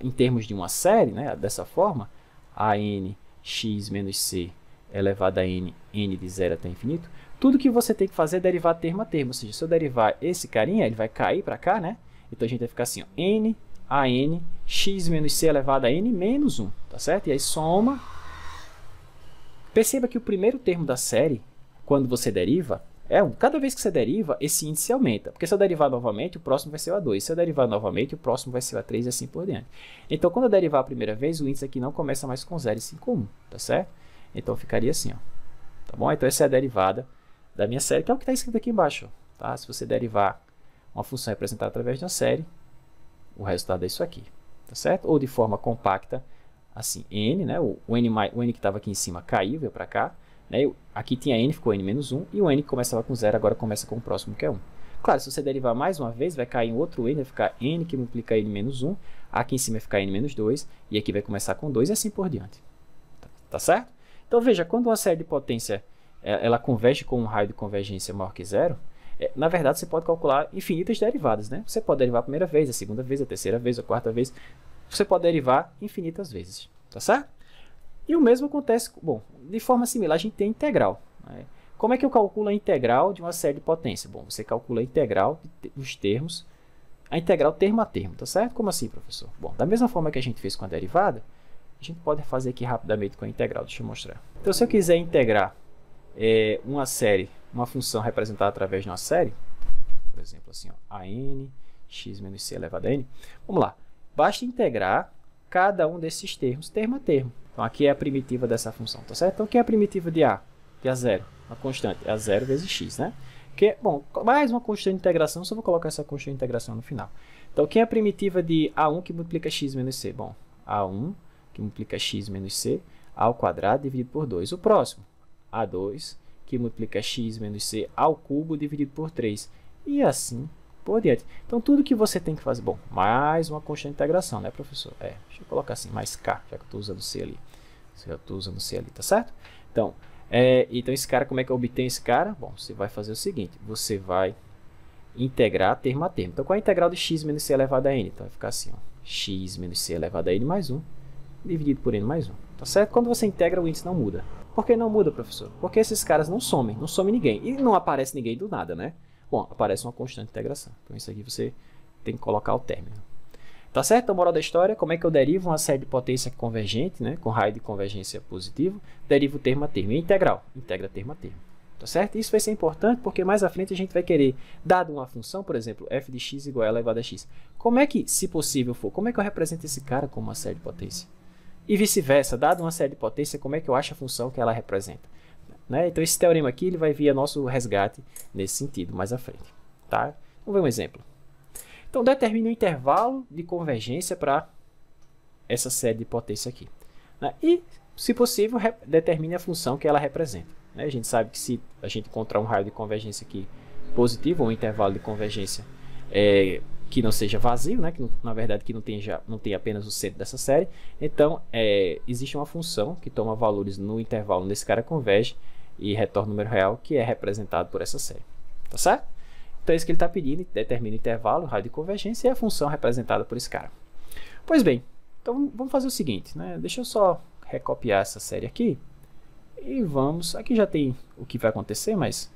S1: em termos de uma série, né? Dessa forma, a n x menos c elevado a n de 0 até infinito, tudo que você tem que fazer é derivar termo a termo. Ou seja, se eu derivar esse carinha, ele vai cair para cá, né? Então, a gente vai ficar assim, ó, n a n x menos c elevado a n menos 1, tá certo? E aí soma. Perceba que o primeiro termo da série, quando você deriva, cada vez que você deriva, esse índice aumenta. Porque se eu derivar novamente, o próximo vai ser o A2. Se eu derivar novamente, o próximo vai ser o A3 e assim por diante. Então, quando eu derivar a primeira vez, o índice aqui não começa mais com 0 e sim com 1, tá certo? Então, ficaria assim, ó. Tá bom? Então, essa é a derivada da minha série, que é o que está escrito aqui embaixo. Tá? Se você derivar uma função representada através de uma série, o resultado é isso aqui, tá certo? Ou de forma compacta, assim, n, né? O n que estava aqui em cima caiu, veio para cá. Né? Aqui tinha n, ficou n menos 1, e o n que começava com 0, agora começa com o próximo, que é 1. Claro, se você derivar mais uma vez, vai cair em outro n, vai ficar n que multiplica n menos 1, aqui em cima vai ficar n menos 2, e aqui vai começar com 2 e assim por diante. Tá certo? Então, veja, quando uma série de potência ela converge com um raio de convergência maior que 0, na verdade, você pode calcular infinitas derivadas, né? Você pode derivar a primeira vez, a segunda vez, a terceira vez, a quarta vez. Você pode derivar infinitas vezes, tá certo? E o mesmo acontece, bom, de forma similar, a gente tem a integral. Né? Como é que eu calculo a integral de uma série de potência? Bom, você calcula a integral dos termos, a integral termo a termo, tá certo? Como assim, professor? Bom, da mesma forma que a gente fez com a derivada, a gente pode fazer aqui rapidamente com a integral. Deixa eu mostrar. Então, se eu quiser integrar uma série, uma função representada através de uma série, por exemplo, assim, ó, a n x menos c elevado a n, vamos lá, basta integrar cada um desses termos, termo a termo. Então, aqui é a primitiva dessa função, tá certo? Então, o que é a primitiva de a? De a0, a constante, é a0 vezes x, né? Bom, mais uma constante de integração, só vou colocar essa constante de integração no final. Então, quem é a primitiva de a1 que multiplica x menos c? Bom, a1 que multiplica x menos c ao quadrado dividido por 2. O próximo, a2 que multiplica x menos c ao cubo dividido por 3. E assim por diante. Então, tudo que você tem que fazer... Bom, mais uma constante de integração, né, professor? Deixa eu colocar assim, mais k, já que eu estou usando c ali. Eu estou usando c ali, tá certo? Então, esse cara, como é que eu obtenho esse cara? Bom, você vai fazer o seguinte, você vai integrar termo a termo. Então, qual é a integral de x menos c elevado a n? Então, vai ficar assim, ó, x menos c elevado a n mais 1, dividido por n mais 1. Tá certo? Quando você integra, o índice não muda. Por que não muda, professor? Porque esses caras não somem ninguém. E não aparece ninguém do nada, né? Bom, aparece uma constante de integração. Então, isso aqui você tem que colocar o término. Tá certo? Então, moral da história, como é que eu derivo uma série de potência convergente, né? Com raio de convergência positivo? Derivo termo a termo. E integral? Integra termo a termo. Tá certo? Isso vai ser importante porque mais à frente a gente vai querer, dado uma função, por exemplo, f de x igual a elevado a x. Como é que, se possível for, como é que eu represento esse cara como uma série de potência? E vice-versa, dado uma série de potência, como é que eu acho a função que ela representa? Né? Então, esse teorema aqui ele vai vir a nosso resgate nesse sentido, mais à frente. Tá? Vamos ver um exemplo. Então, determine o intervalo de convergência para essa série de potência aqui. Né? E, se possível, determine a função que ela representa. Né? A gente sabe que se a gente encontrar um raio de convergência aqui positivo, ou um intervalo de convergência que não seja vazio, né? Que na verdade que não tem apenas o centro dessa série, então existe uma função que toma valores no intervalo onde esse cara converge e retorna o número real que é representado por essa série. Tá certo? Então é isso que ele está pedindo, determina o intervalo, o raio de convergência e a função representada por esse cara. Pois bem, então vamos fazer o seguinte, né? Deixa eu só recopiar essa série aqui e vamos... Aqui já tem o que vai acontecer, mas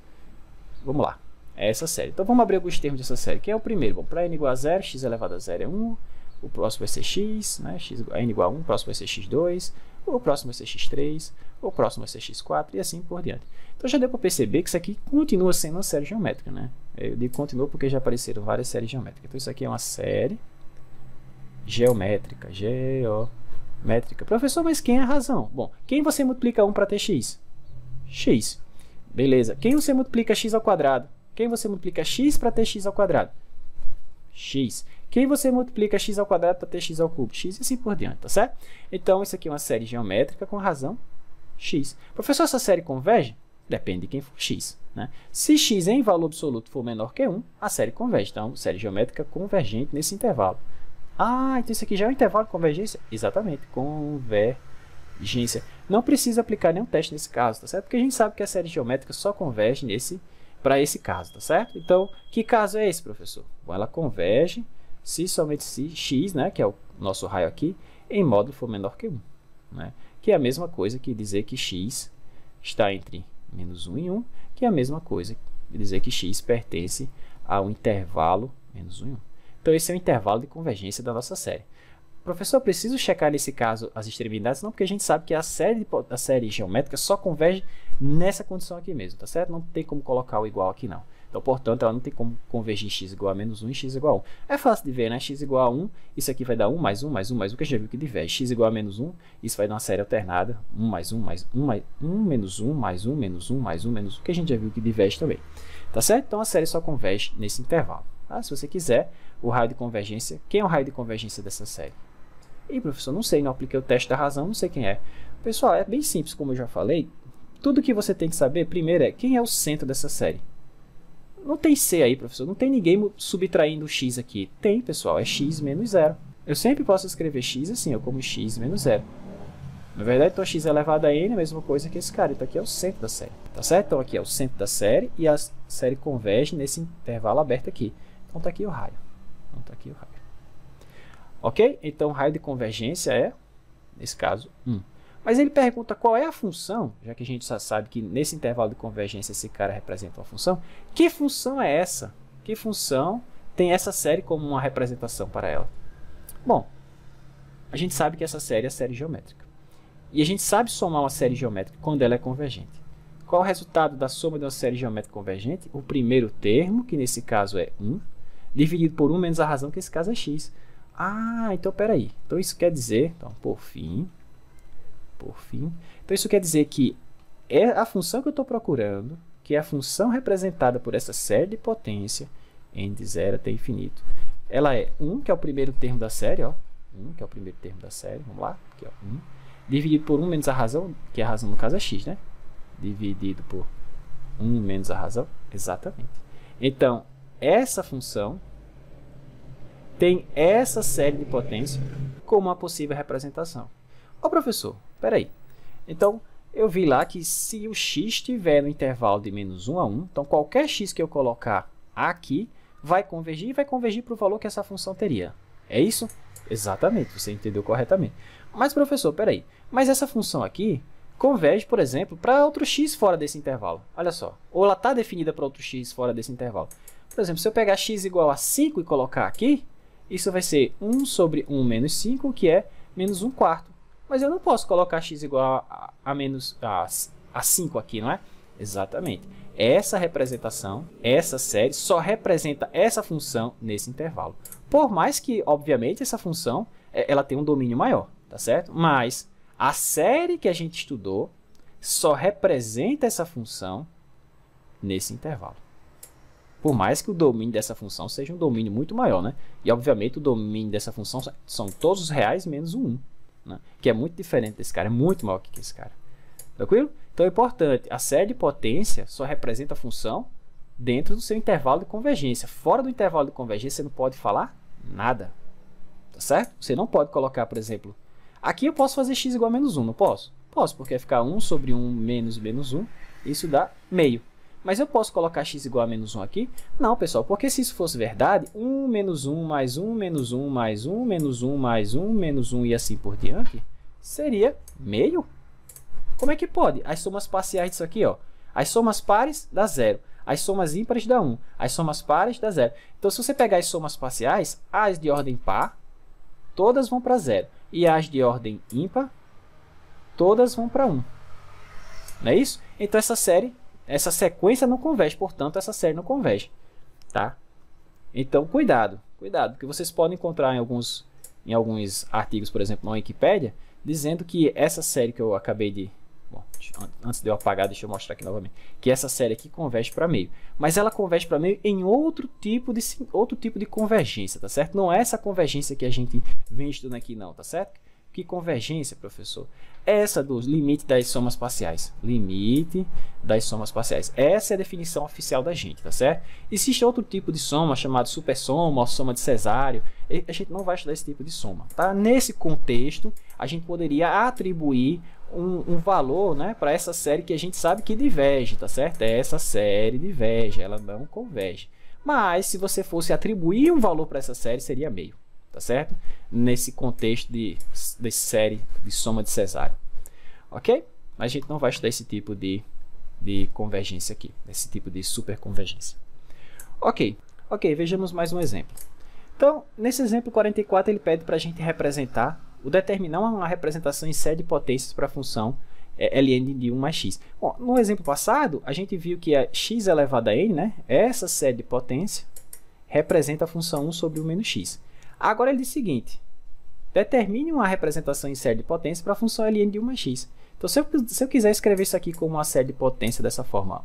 S1: vamos lá. É essa série. Então, vamos abrir alguns termos dessa série. Que é o primeiro. Bom, para n igual a 0, x elevado a 0 é 1. O próximo vai ser x, né? N igual a 1. O próximo vai ser x2. O próximo vai ser x3. O próximo vai ser x4 e assim por diante. Então, já deu para perceber que isso aqui continua sendo uma série geométrica, né? Eu digo continua porque já apareceram várias séries geométricas. Então, isso aqui é uma série geométrica. Geométrica. Professor, mas quem é a razão? Bom, quem você multiplica 1 para ter x? X. Beleza. Quem você multiplica x ao quadrado? Quem você multiplica x para ter x ao quadrado? X. Quem você multiplica x ao quadrado para ter x ao cubo? X e assim por diante, tá certo? Então, isso aqui é uma série geométrica com razão x. Professor, essa série converge? Depende de quem for x. Né? Se x em valor absoluto for menor que 1, a série converge. Então, série geométrica convergente nesse intervalo. Ah, então isso aqui já é um intervalo de convergência? Exatamente, convergência. Não precisa aplicar nenhum teste nesse caso, tá certo? Porque a gente sabe que a série geométrica só converge para esse caso, tá certo? Então, que caso é esse, professor? Bom, ela converge se somente se x, né, que é o nosso raio aqui, em módulo for menor que 1. Né? Que é a mesma coisa que dizer que x está entre menos 1 e 1, que é a mesma coisa que dizer que x pertence ao intervalo menos 1 e 1. Então, esse é o intervalo de convergência da nossa série. Professor, eu preciso checar nesse caso as extremidades? Não, porque a gente sabe que a série geométrica só converge nessa condição aqui mesmo, tá certo? Não tem como colocar o igual aqui, não. Então, portanto, ela não tem como convergir x igual a menos 1 e x igual a 1. É fácil de ver, né? X igual a 1, isso aqui vai dar 1 mais 1 mais 1 mais 1, que a gente já viu que diverge. X igual a menos 1, isso vai dar uma série alternada, 1 mais 1 mais 1 mais 1 menos 1 mais 1 menos 1 mais 1 menos 1, que a gente já viu que diverge também. Tá certo? Então, a série só converge nesse intervalo. Tá? Se você quiser, o raio de convergência, quem é o raio de convergência dessa série? Ih, professor, não sei, não apliquei o teste da razão, não sei quem é. Pessoal, é bem simples, como eu já falei. Tudo que você tem que saber, primeiro, é quem é o centro dessa série. Não tem C aí, professor, não tem ninguém subtraindo o x aqui. Tem, pessoal, é x menos 0. Eu sempre posso escrever x assim, eu como x menos 0. Na verdade, então, x elevado a n é a mesma coisa que esse cara. Então, aqui é o centro da série, tá certo? Então, aqui é o centro da série e a série converge nesse intervalo aberto aqui. Então, tá aqui o raio. Então, tá aqui o raio. Ok? Então, o raio de convergência é, nesse caso, 1. Mas ele pergunta qual é a função, já que a gente já sabe que nesse intervalo de convergência esse cara representa uma função. Que função é essa? Que função tem essa série como uma representação para ela? Bom, a gente sabe que essa série é a série geométrica. E a gente sabe somar uma série geométrica quando ela é convergente. Qual é o resultado da soma de uma série geométrica convergente? O primeiro termo, que nesse caso é 1, dividido por 1 menos a razão, que nesse caso é x. Ah, então peraí. Então isso quer dizer, então, por fim, então isso quer dizer que é a função que eu estou procurando, que é a função representada por essa série de potência, n de 0 até infinito. Ela é 1, que é o primeiro termo da série, ó. 1, que é o primeiro termo da série, vamos lá, aqui, ó, 1, dividido por 1 menos a razão, que a razão no caso é x, né? Dividido por 1 menos a razão, exatamente. Então, essa função tem essa série de potência como uma possível representação. Ô professor, peraí. Então, eu vi lá que se o x estiver no intervalo de menos 1 a 1, então qualquer x que eu colocar aqui vai convergir para o valor que essa função teria. É isso? Exatamente, você entendeu corretamente. Mas professor, peraí. Mas essa função aqui converge, por exemplo, para outro x fora desse intervalo. Olha só. Ou ela está definida para outro x fora desse intervalo. Por exemplo, se eu pegar x igual a 5 e colocar aqui, isso vai ser 1 sobre 1 menos 5, que é menos 1 quarto. Mas eu não posso colocar x igual a 5 aqui, não é? Exatamente. Essa representação, essa série, só representa essa função nesse intervalo. Por mais que, obviamente, essa função ela tem um domínio maior, tá certo? Mas a série que a gente estudou só representa essa função nesse intervalo. Por mais que o domínio dessa função seja um domínio muito maior, né? E, obviamente, o domínio dessa função são todos os reais menos o 1. Né? Que é muito diferente desse cara, é muito maior que esse cara. Tranquilo? Então é importante, a série de potência só representa a função dentro do seu intervalo de convergência. Fora do intervalo de convergência você não pode falar nada. Tá certo? Você não pode colocar, por exemplo, aqui eu posso fazer x igual a menos 1, não posso? Posso, porque vai ficar 1 sobre 1 menos menos 1, isso dá meio. Mas eu posso colocar x igual a menos 1 aqui? Não, pessoal, porque se isso fosse verdade, 1 menos 1 mais 1 menos 1 mais 1 menos 1 mais 1 menos 1 e assim por diante, seria meio. Como é que pode? As somas parciais disso aqui, ó, as somas pares dá 0, as somas ímpares dá 1, as somas pares dá 0. Então, se você pegar as somas parciais, as de ordem par, todas vão para 0. E as de ordem ímpar, todas vão para 1. Não é isso? Então, essa sequência não converge, portanto, essa série não converge. Tá? Então, cuidado, porque vocês podem encontrar em alguns artigos, por exemplo, na Wikipédia, dizendo que essa série que eu acabei de... Bom, antes de eu apagar, deixa eu mostrar aqui novamente. Que essa série aqui converge para meio. Mas ela converge para meio em outro tipo de convergência, tá certo? Não é essa convergência que a gente vem estudando aqui, não, tá certo? Que convergência, professor? Essa do limite das somas parciais. Limite das somas parciais. Essa é a definição oficial da gente, tá certo? Existe outro tipo de soma chamado supersoma ou soma de Cesário. A gente não vai estudar esse tipo de soma, tá? Nesse contexto, a gente poderia atribuir um valor, né, para essa série que a gente sabe que diverge, tá certo? Essa série diverge, ela não converge. Mas se você fosse atribuir um valor para essa série, seria meio, tá certo? Nesse contexto de série de soma de Cesário, ok? Mas a gente não vai estudar esse tipo de convergência aqui, esse tipo de superconvergência. Ok, vejamos mais um exemplo. Então, nesse exemplo 44, ele pede para a gente representar, determinar uma representação em série de potências para a função ln de 1 mais x. Bom, no exemplo passado, a gente viu que a x elevado a n, né, essa série de potência, representa a função 1 sobre 1 menos x. Agora ele diz o seguinte, determine uma representação em série de potência para a função ln de 1 mais x. Então, se eu quiser escrever isso aqui como uma série de potência dessa forma,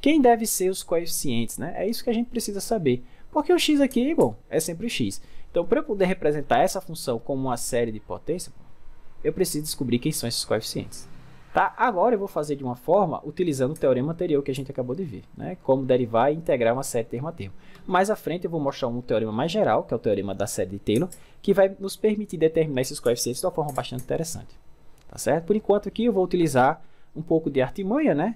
S1: quem deve ser os coeficientes, né? É isso que a gente precisa saber. Porque o x aqui, bom, é sempre o x. Então, para eu poder representar essa função como uma série de potência, eu preciso descobrir quem são esses coeficientes. Tá? Agora eu vou fazer de uma forma utilizando o teorema anterior que a gente acabou de ver, né? Como derivar e integrar uma série termo a termo. Mais à frente eu vou mostrar um teorema mais geral, que é o teorema da série de Taylor, que vai nos permitir determinar esses coeficientes de uma forma bastante interessante. Tá certo? Por enquanto aqui eu vou utilizar um pouco de artimanha, né?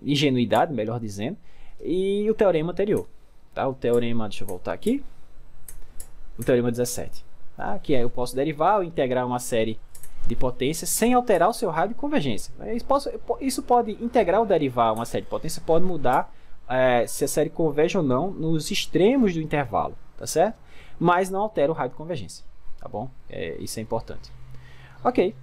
S1: Ingenuidade, melhor dizendo, e o teorema anterior. Tá? O teorema, deixa eu voltar aqui, o teorema 17, tá? Que eu posso derivar ou integrar uma série de potências sem alterar o seu raio de convergência. Isso pode integrar ou derivar uma série de potências, pode mudar se a série converge ou não nos extremos do intervalo, tá certo? Mas não altera o raio de convergência, tá bom? Isso é importante. Ok,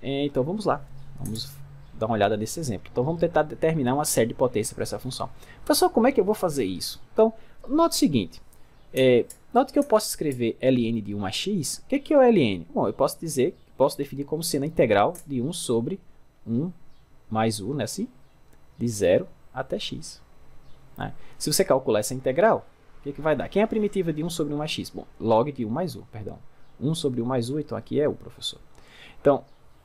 S1: então vamos lá, vamos dar uma olhada nesse exemplo. Então vamos tentar determinar uma série de potências para essa função. Pessoal, como é que eu vou fazer isso? Então, note o seguinte, note que eu posso escrever ln de 1 mais x. O que é o ln? Bom, eu posso definir como sendo a integral de 1 sobre 1 mais u, né, assim, de 0 até x. Né? Se você calcular essa integral, o que vai dar? Quem é a primitiva de 1 sobre 1 mais x? Bom, log de 1 mais u, perdão. 1 sobre 1 mais u, então aqui é u, professor. Então,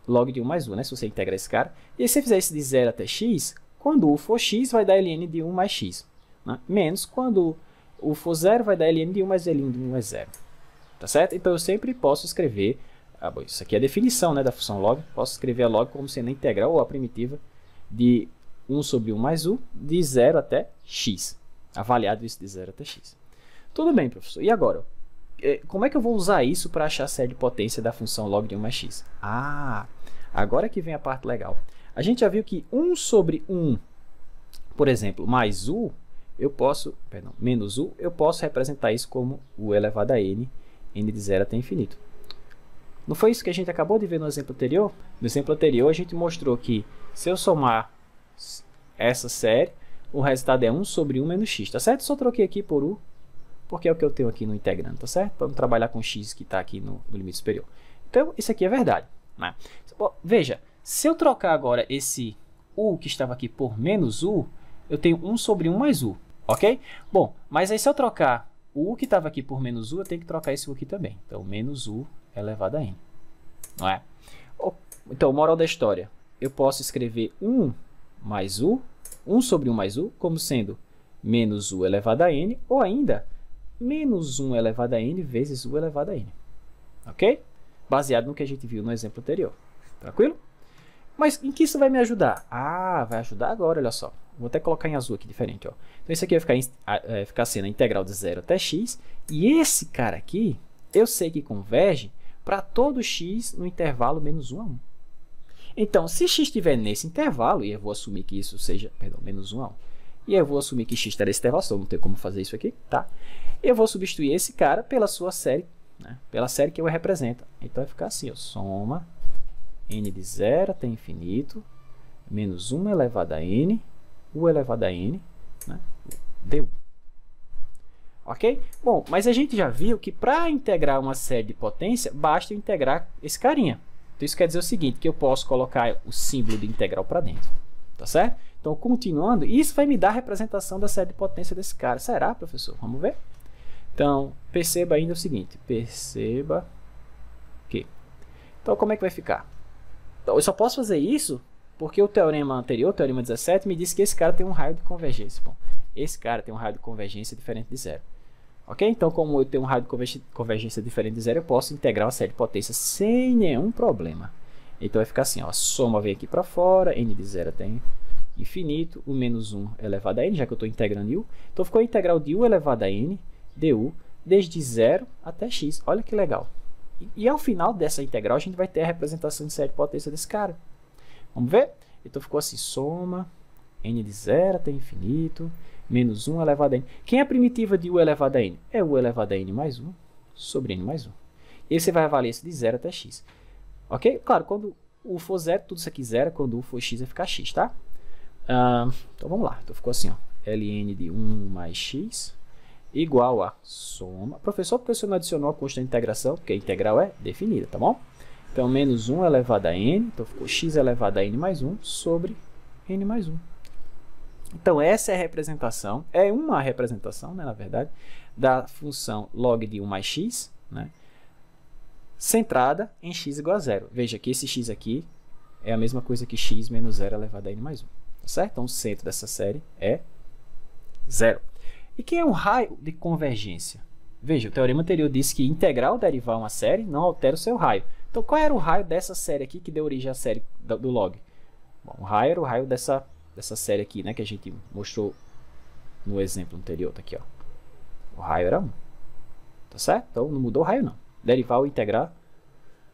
S1: log de 1 mais u, né, se você integrar esse cara. E se você fizer isso de 0 até x, quando u for x, vai dar ln de 1 mais x. Né? Menos quando u for 0, vai dar ln de 1 mais ln de 1 é 0. Tá certo? Então, eu sempre posso escrever... bom, isso aqui é a definição, né, da função log. Posso escrever a log como sendo a integral ou a primitiva de 1 sobre 1 mais u de 0 até x. Avaliado isso de 0 até x. Tudo bem, professor. E agora? Como é que eu vou usar isso para achar a série de potência da função log de 1 mais x? Agora que vem a parte legal. A gente já viu que 1 sobre 1, por exemplo, mais u, menos u, eu posso representar isso como u elevado a n de 0 até infinito. Não foi isso que a gente acabou de ver no exemplo anterior? No exemplo anterior, a gente mostrou que se eu somar essa série, o resultado é 1 sobre 1 menos x, tá certo? Só troquei aqui por u, porque é o que eu tenho aqui no integrando, tá certo? Para não trabalhar com x que está aqui no limite superior. Então, isso aqui é verdade. Né? Veja, se eu trocar agora esse u que estava aqui por menos u, eu tenho 1 sobre 1 mais u, ok? Bom, mas aí se eu trocar o u que estava aqui por menos u, eu tenho que trocar esse u aqui também. Então, menos u elevado a n. Não é? Então, moral da história, eu posso escrever 1 mais u, 1 sobre 1 mais u, como sendo menos u elevado a n, ou ainda menos 1 elevado a n vezes u elevado a n. Ok? Baseado no que a gente viu no exemplo anterior. Tranquilo? Mas em que isso vai me ajudar? Vai ajudar agora, olha só. Vou até colocar em azul aqui, diferente. Ó. Então, isso aqui vai ficar sendo a integral de 0 até x. E esse cara aqui, eu sei que converge para todo x no intervalo menos 1 a 1. Então, se x estiver nesse intervalo, e eu vou assumir que isso seja, menos 1 a 1, e eu vou assumir que x está nesse intervalo, só não tem como fazer isso aqui, tá? Eu vou substituir esse cara pela sua série, né? Pela série que eu represento. Então, vai ficar assim, ó, soma n de 0 até infinito, menos 1 elevado a n, u elevado a n, né? Deu. Ok? Bom, mas a gente já viu que para integrar uma série de potência, basta eu integrar esse carinha. Então, isso quer dizer o seguinte, que eu posso colocar o símbolo de integral para dentro. Tá certo? Então, continuando, isso vai me dar a representação da série de potência desse cara. Será, professor? Vamos ver? Então, perceba ainda o seguinte. Perceba que Então, como é que vai ficar? Então, eu só posso fazer isso porque o teorema anterior, o teorema 17, me disse que esse cara tem um raio de convergência. Bom, esse cara tem um raio de convergência diferente de zero. Ok? Então, como eu tenho um raio de convergência diferente de zero, eu posso integrar uma série de potências sem nenhum problema. Então, vai ficar assim, ó, a soma vem aqui para fora, n de zero até infinito, o menos 1 elevado a n, já que eu estou integrando u. Então, ficou a integral de u elevado a n, du, desde 0 até x. Olha que legal. E ao final dessa integral, a gente vai ter a representação de série de potência desse cara. Vamos ver? Então, ficou assim, soma n de 0 até infinito, menos 1 elevado a n. Quem é a primitiva de u elevado a n? É u elevado a n mais 1 sobre n mais 1. E aí você vai avaliar isso de 0 até x. Ok? Claro, quando u for 0, tudo isso aqui 0. Quando u for x, vai ficar x, tá? Então, vamos lá. Então, ficou assim, ó, ln de 1 mais x igual a soma. Professor, por que você não adicionou a constante de integração? Porque a integral é definida, tá bom? Então, menos 1 elevado a n. Então, ficou x elevado a n mais 1 sobre n mais 1. Então, essa é a representação, é uma representação, né, na verdade, da função log de 1 mais x, né, centrada em x igual a 0. Veja que esse x aqui é a mesma coisa que x menos 0 elevado a n mais 1. Tá certo? Então, o centro dessa série é 0. E quem é um raio de convergência? Veja, o teorema anterior disse que integrar ou derivar uma série não altera o seu raio. Então, qual era o raio dessa série aqui que deu origem à série do log? Bom, o raio era o raio dessa série aqui, né, que a gente mostrou no exemplo anterior. Tá aqui, ó. O raio era 1. Tá certo? Então, não mudou o raio, não. Derivar ou integrar,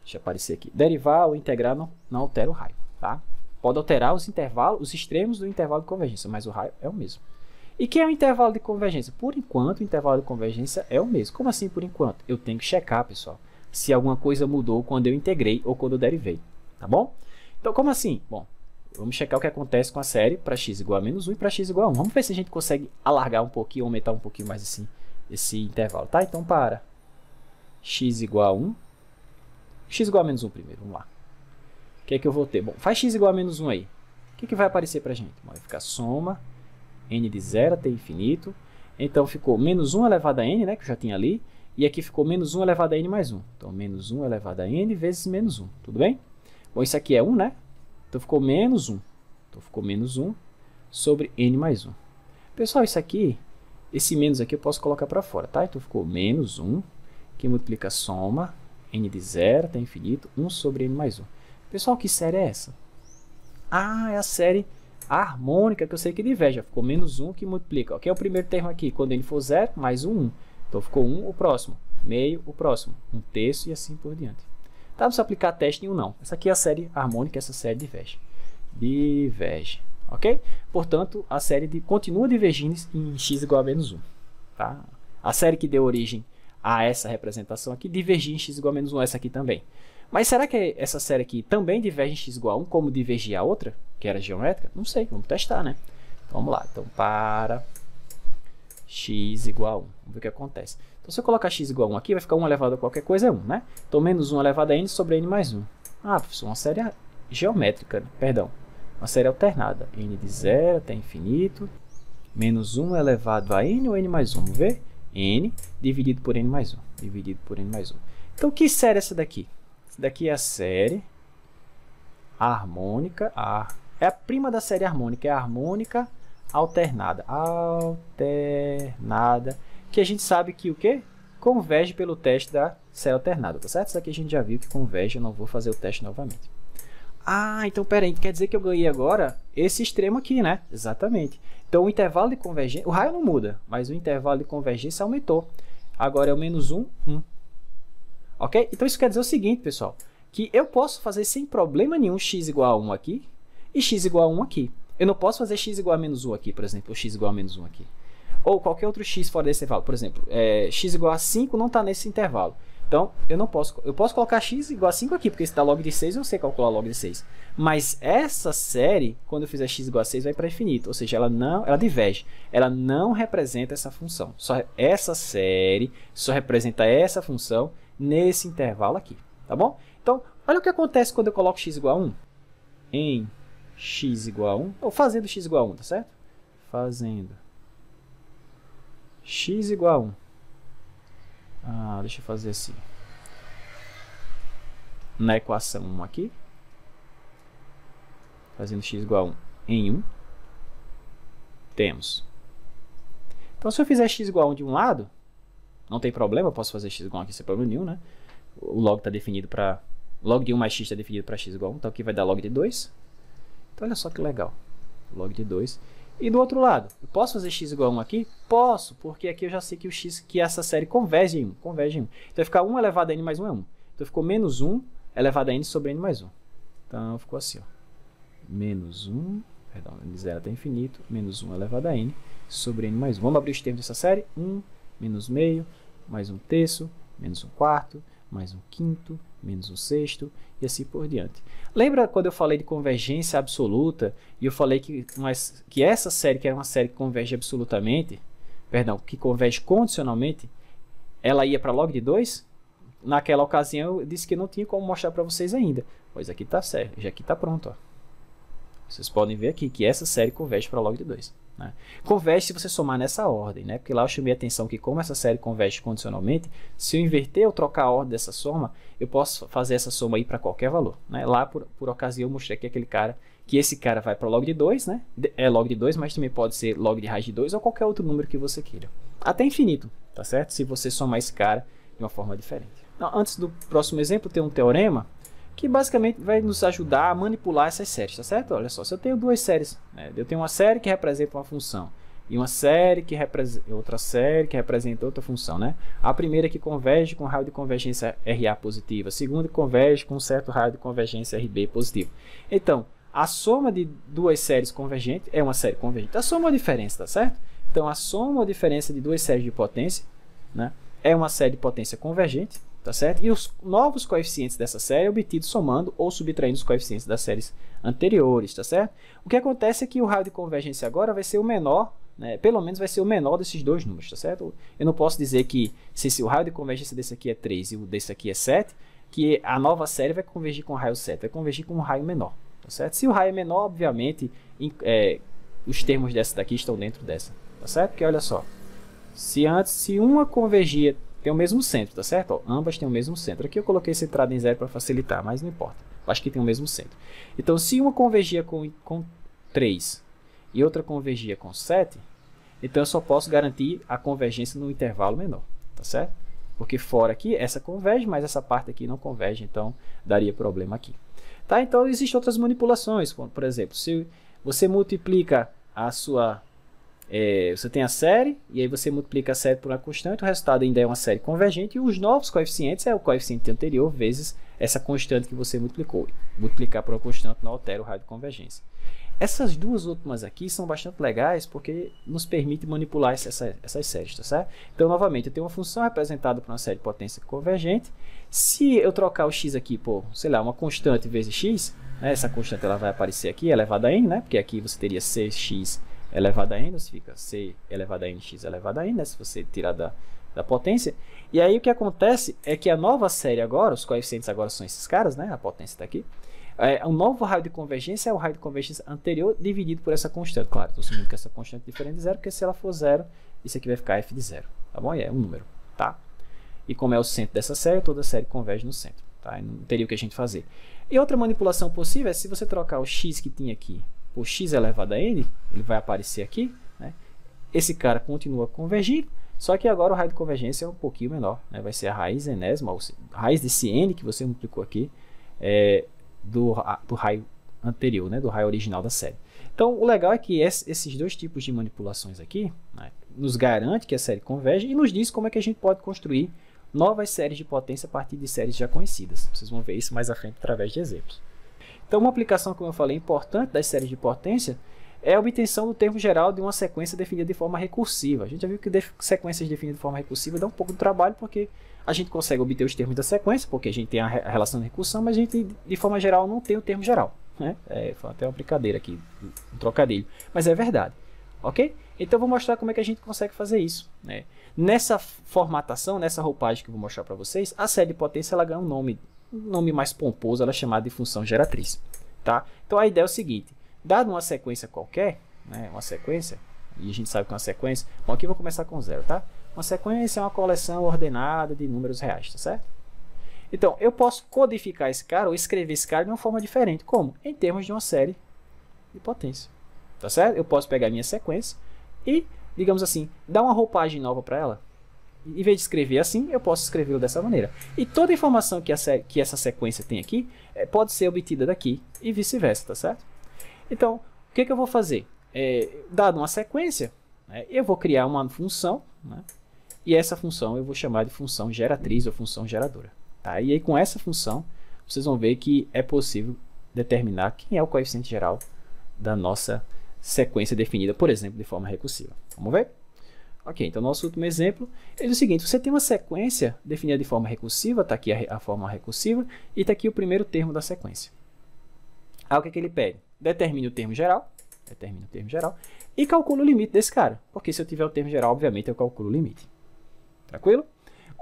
S1: deixa eu aparecer aqui. Derivar ou integrar não altera o raio, tá? Pode alterar os intervalos, os extremos do intervalo de convergência, mas o raio é o mesmo. E que é o intervalo de convergência? Por enquanto, o intervalo de convergência é o mesmo. Como assim por enquanto? Eu tenho que checar, pessoal, se alguma coisa mudou quando eu integrei ou quando eu derivei. Tá bom? Então, como assim? Bom, vamos checar o que acontece com a série para x igual a menos 1 e para x igual a 1. Vamos ver se a gente consegue alargar um pouquinho, aumentar um pouquinho mais esse intervalo. Tá? Então, para x igual a 1. X igual a menos 1 primeiro. Vamos lá. O que é que eu vou ter? Bom, faz x igual a menos 1 aí. O que vai aparecer para a gente? Bom, vai ficar soma n de 0 até infinito. Então, ficou menos 1 elevado a n, né, que eu já tinha ali. E aqui ficou menos 1 elevado a n mais 1. Então, menos 1 elevado a n vezes menos 1. Tudo bem? Bom, isso aqui é 1, né? Então, ficou menos 1. Então, ficou menos 1 sobre n mais 1. Pessoal, isso aqui, esse menos aqui eu posso colocar para fora, tá? Então, ficou menos 1, que multiplica soma n de 0 até infinito, 1 sobre n mais 1. Pessoal, que série é essa? Ah, é a série harmônica, que eu sei que diverge. Ficou menos 1 que multiplica. O que é o primeiro termo aqui? Quando n for 0, mais 1. Então, ficou 1 o próximo, meio o próximo, 1/3 e assim por diante. Tá? Não precisa aplicar teste nenhum, não. Essa aqui é a série harmônica, essa série diverge. Diverge. Ok? Portanto, a série continua divergindo em x igual a menos 1. Tá? A série que deu origem a essa representação aqui divergia em x igual a menos 1, essa aqui também. Mas será que essa série aqui também diverge em x igual a 1, como divergia a outra, que era geométrica? Não sei, vamos testar, né? Então, vamos lá. Então, para x igual a 1. Vamos ver o que acontece. Então, se eu colocar x igual a 1 aqui, vai ficar 1 elevado a qualquer coisa é 1, né? Então, menos 1 elevado a n sobre n mais 1. Ah, professor, uma série geométrica, perdão. Uma série alternada. N de 0 até infinito. Menos 1 elevado a n ou n mais 1? Vamos ver? N dividido por n mais 1. Dividido por n mais 1. Então, que série é essa daqui? Essa daqui é a série harmônica. É a prima da série harmônica. É a harmônica alternada. Alternada. Que a gente sabe que o quê? Converge pelo teste da série alternada. Tá certo? Isso aqui a gente já viu que converge. Eu não vou fazer o teste novamente. Ah, então peraí. Quer dizer que eu ganhei agora esse extremo aqui, né? Exatamente. Então, o intervalo de convergência... O raio não muda, mas o intervalo de convergência aumentou. Agora é o menos 1, 1. Ok? Então, isso quer dizer o seguinte, pessoal. Que eu posso fazer sem problema nenhum x igual a 1 aqui e x igual a 1 aqui. Eu não posso fazer x igual a menos 1 aqui, por exemplo, ou x igual a menos 1 aqui. Ou qualquer outro x fora desse intervalo. Por exemplo, x igual a 5 não está nesse intervalo. Então, eu posso colocar x igual a 5 aqui, porque se dá log de 6, eu sei calcular log de 6. Mas essa série, quando eu fizer x igual a 6, vai para infinito. Ou seja, ela diverge. Ela não representa essa função. Essa série só representa essa função nesse intervalo aqui. Tá bom? Então, olha o que acontece quando eu coloco x igual a 1. Em x igual a 1, ou fazendo x igual a 1, tá certo? Fazendo x igual a 1. Deixa eu fazer assim. na equação 1 aqui, fazendo x igual a 1 em 1, temos. Então, se eu fizer x igual a 1 de um lado, não tem problema, eu posso fazer x igual a 1 aqui sem problema nenhum, né? O log está definido para... log de 1 mais x está definido para x igual a 1, então aqui vai dar log de 2. Então, olha só que legal. Log de 2. E do outro lado, eu posso fazer x igual a 1 aqui? Posso, porque aqui eu já sei que, que essa série converge em 1. Converge em 1. Então, vai ficar 1 elevado a n mais 1 é 1. Então, ficou menos 1 elevado a n sobre n mais 1. Então, ficou assim, ó. Menos 1, perdão, de 0 até infinito, menos 1 elevado a n sobre n mais 1. Vamos abrir os termos dessa série. 1, menos meio, mais 1 terço, menos 1 quarto, mais 1 quinto, menos 1 sexto, e assim por diante. Lembra quando eu falei de convergência absoluta, e eu falei que essa série, que era uma série que converge absolutamente, perdão, que converge condicionalmente, ela ia para log de 2? Naquela ocasião eu disse que não tinha como mostrar para vocês ainda. Pois aqui está certo, já aqui está pronto, ó. Vocês podem ver aqui que essa série converge para log de 2. Né? Converge se você somar nessa ordem, né? Porque lá eu chamei a atenção que como essa série converge condicionalmente, se eu inverter ou trocar a ordem dessa soma, eu posso fazer essa soma aí para qualquer valor. Né? Lá, por ocasião, eu mostrei que esse cara vai para log de 2, né? É log de 2, mas também pode ser log de raiz de 2 ou qualquer outro número que você queira. Até infinito, tá certo? Se você somar esse cara de uma forma diferente. Então, antes do próximo exemplo, tem um teorema que basicamente vai nos ajudar a manipular essas séries, tá certo? Olha só, se eu tenho duas séries, né? Eu tenho uma série que representa uma função e uma série que representa outra série que representa outra função, né? A primeira que converge com raio de convergência RA positiva, a segunda que converge com um certo raio de convergência RB positivo. Então, a soma de duas séries convergentes é uma série convergente. A soma ou diferença, tá certo? Então, a soma ou diferença de duas séries de potência, né, é uma série de potência convergente. Tá certo? E os novos coeficientes dessa série obtidos somando ou subtraindo os coeficientes das séries anteriores, tá certo? O que acontece é que o raio de convergência agora vai ser o menor, né? Pelo menos vai ser o menor desses dois números, tá certo? Eu não posso dizer que se o raio de convergência desse aqui é 3 e o desse aqui é 7, que a nova série vai convergir com o raio 7, vai convergir com um raio menor, tá certo? Se o raio é menor, obviamente, os termos dessa daqui estão dentro dessa, tá certo? Porque olha só, se uma convergia tem o mesmo centro, tá certo? Ó, ambas têm o mesmo centro. Aqui eu coloquei centrado em 0 para facilitar, mas não importa. Acho que tem o mesmo centro. Então, se uma convergia com 3 e outra convergia com 7, então eu só posso garantir a convergência no intervalo menor, tá certo? Porque fora aqui, essa converge, mas essa parte aqui não converge, então daria problema aqui. Tá? Então, existem outras manipulações, como, por exemplo, se você multiplica a sua... você tem a série, e aí você multiplica a série por uma constante, o resultado ainda é uma série convergente, e os novos coeficientes é o coeficiente anterior vezes essa constante que você multiplicou. Multiplicar por uma constante não altera o raio de convergência. Essas duas últimas aqui são bastante legais, porque nos permite manipular essas séries, tá certo? Então, novamente, eu tenho uma função representada por uma série de potência convergente. Se eu trocar o x aqui por, sei lá, uma constante vezes x, né, essa constante ela vai aparecer aqui, elevada a n, né, porque aqui você teria cx elevado a n, você fica c elevado a n, x elevado a n, né, se você tirar da potência. E aí o que acontece é que a nova série agora, os coeficientes agora são esses caras, né, a potência está aqui. O novo raio de convergência é o raio de convergência anterior dividido por essa constante. Claro, estou assumindo que essa constante é diferente de zero, porque se ela for zero, isso aqui vai ficar f de zero, tá bom? E é um número, tá? E como é o centro dessa série, toda série converge no centro, tá? E não teria o que a gente fazer. E outra manipulação possível é se você trocar o x que tinha aqui por x elevado a n, ele vai aparecer aqui, né? Esse cara continua convergindo, só que agora o raio de convergência é um pouquinho menor, né? Vai ser a raiz enésima, ou seja, a raiz desse n que você multiplicou aqui, do raio anterior, né? Do raio original da série. Então, o legal é que esses dois tipos de manipulações aqui, né, nos garante que a série converge e nos diz como é que a gente pode construir novas séries de potência a partir de séries já conhecidas. Vocês vão ver isso mais à frente através de exemplos. Então, uma aplicação, como eu falei, importante das séries de potência é a obtenção do termo geral de uma sequência definida de forma recursiva. A gente já viu que sequências definidas de forma recursiva dá um pouco de trabalho, porque a gente consegue obter os termos da sequência, porque a gente tem a relação de recursão, mas a gente, de forma geral, não tem o termo geral. Né? Foi até uma brincadeira aqui, um trocadilho, mas é verdade. Ok? Então, eu vou mostrar como é que a gente consegue fazer isso. Né? Nessa formatação, nessa roupagem que eu vou mostrar para vocês, a série de potência ela ganha um nome mais pomposo, ela é chamada de função geratriz. Tá? Então, a ideia é o seguinte. Dado uma sequência qualquer, né, uma sequência, e a gente sabe que é uma sequência, bom, aqui eu vou começar com zero, tá? Uma sequência é uma coleção ordenada de números reais, tá certo? Então, eu posso codificar esse cara ou escrever esse cara de uma forma diferente. Como? Em termos de uma série de potência. Tá certo? Eu posso pegar a minha sequência e, digamos assim, dar uma roupagem nova para ela. Em vez de escrever assim, eu posso escrevê-lo dessa maneira. E toda a informação que essa sequência tem aqui pode ser obtida daqui e vice-versa, tá certo? Então, o que eu vou fazer? Dado uma sequência, né, eu vou criar uma função, né, e essa função eu vou chamar de função geratriz ou função geradora. Tá? E aí, com essa função, vocês vão ver que é possível determinar quem é o coeficiente geral da nossa sequência definida, por exemplo, de forma recursiva. Vamos ver? Ok, então nosso último exemplo é o seguinte: você tem uma sequência definida de forma recursiva, está aqui a forma recursiva, e está aqui o primeiro termo da sequência. Aí o que ele pede? Determine o termo geral, e calcule o limite desse cara, porque se eu tiver o termo geral, obviamente eu calculo o limite. Tranquilo?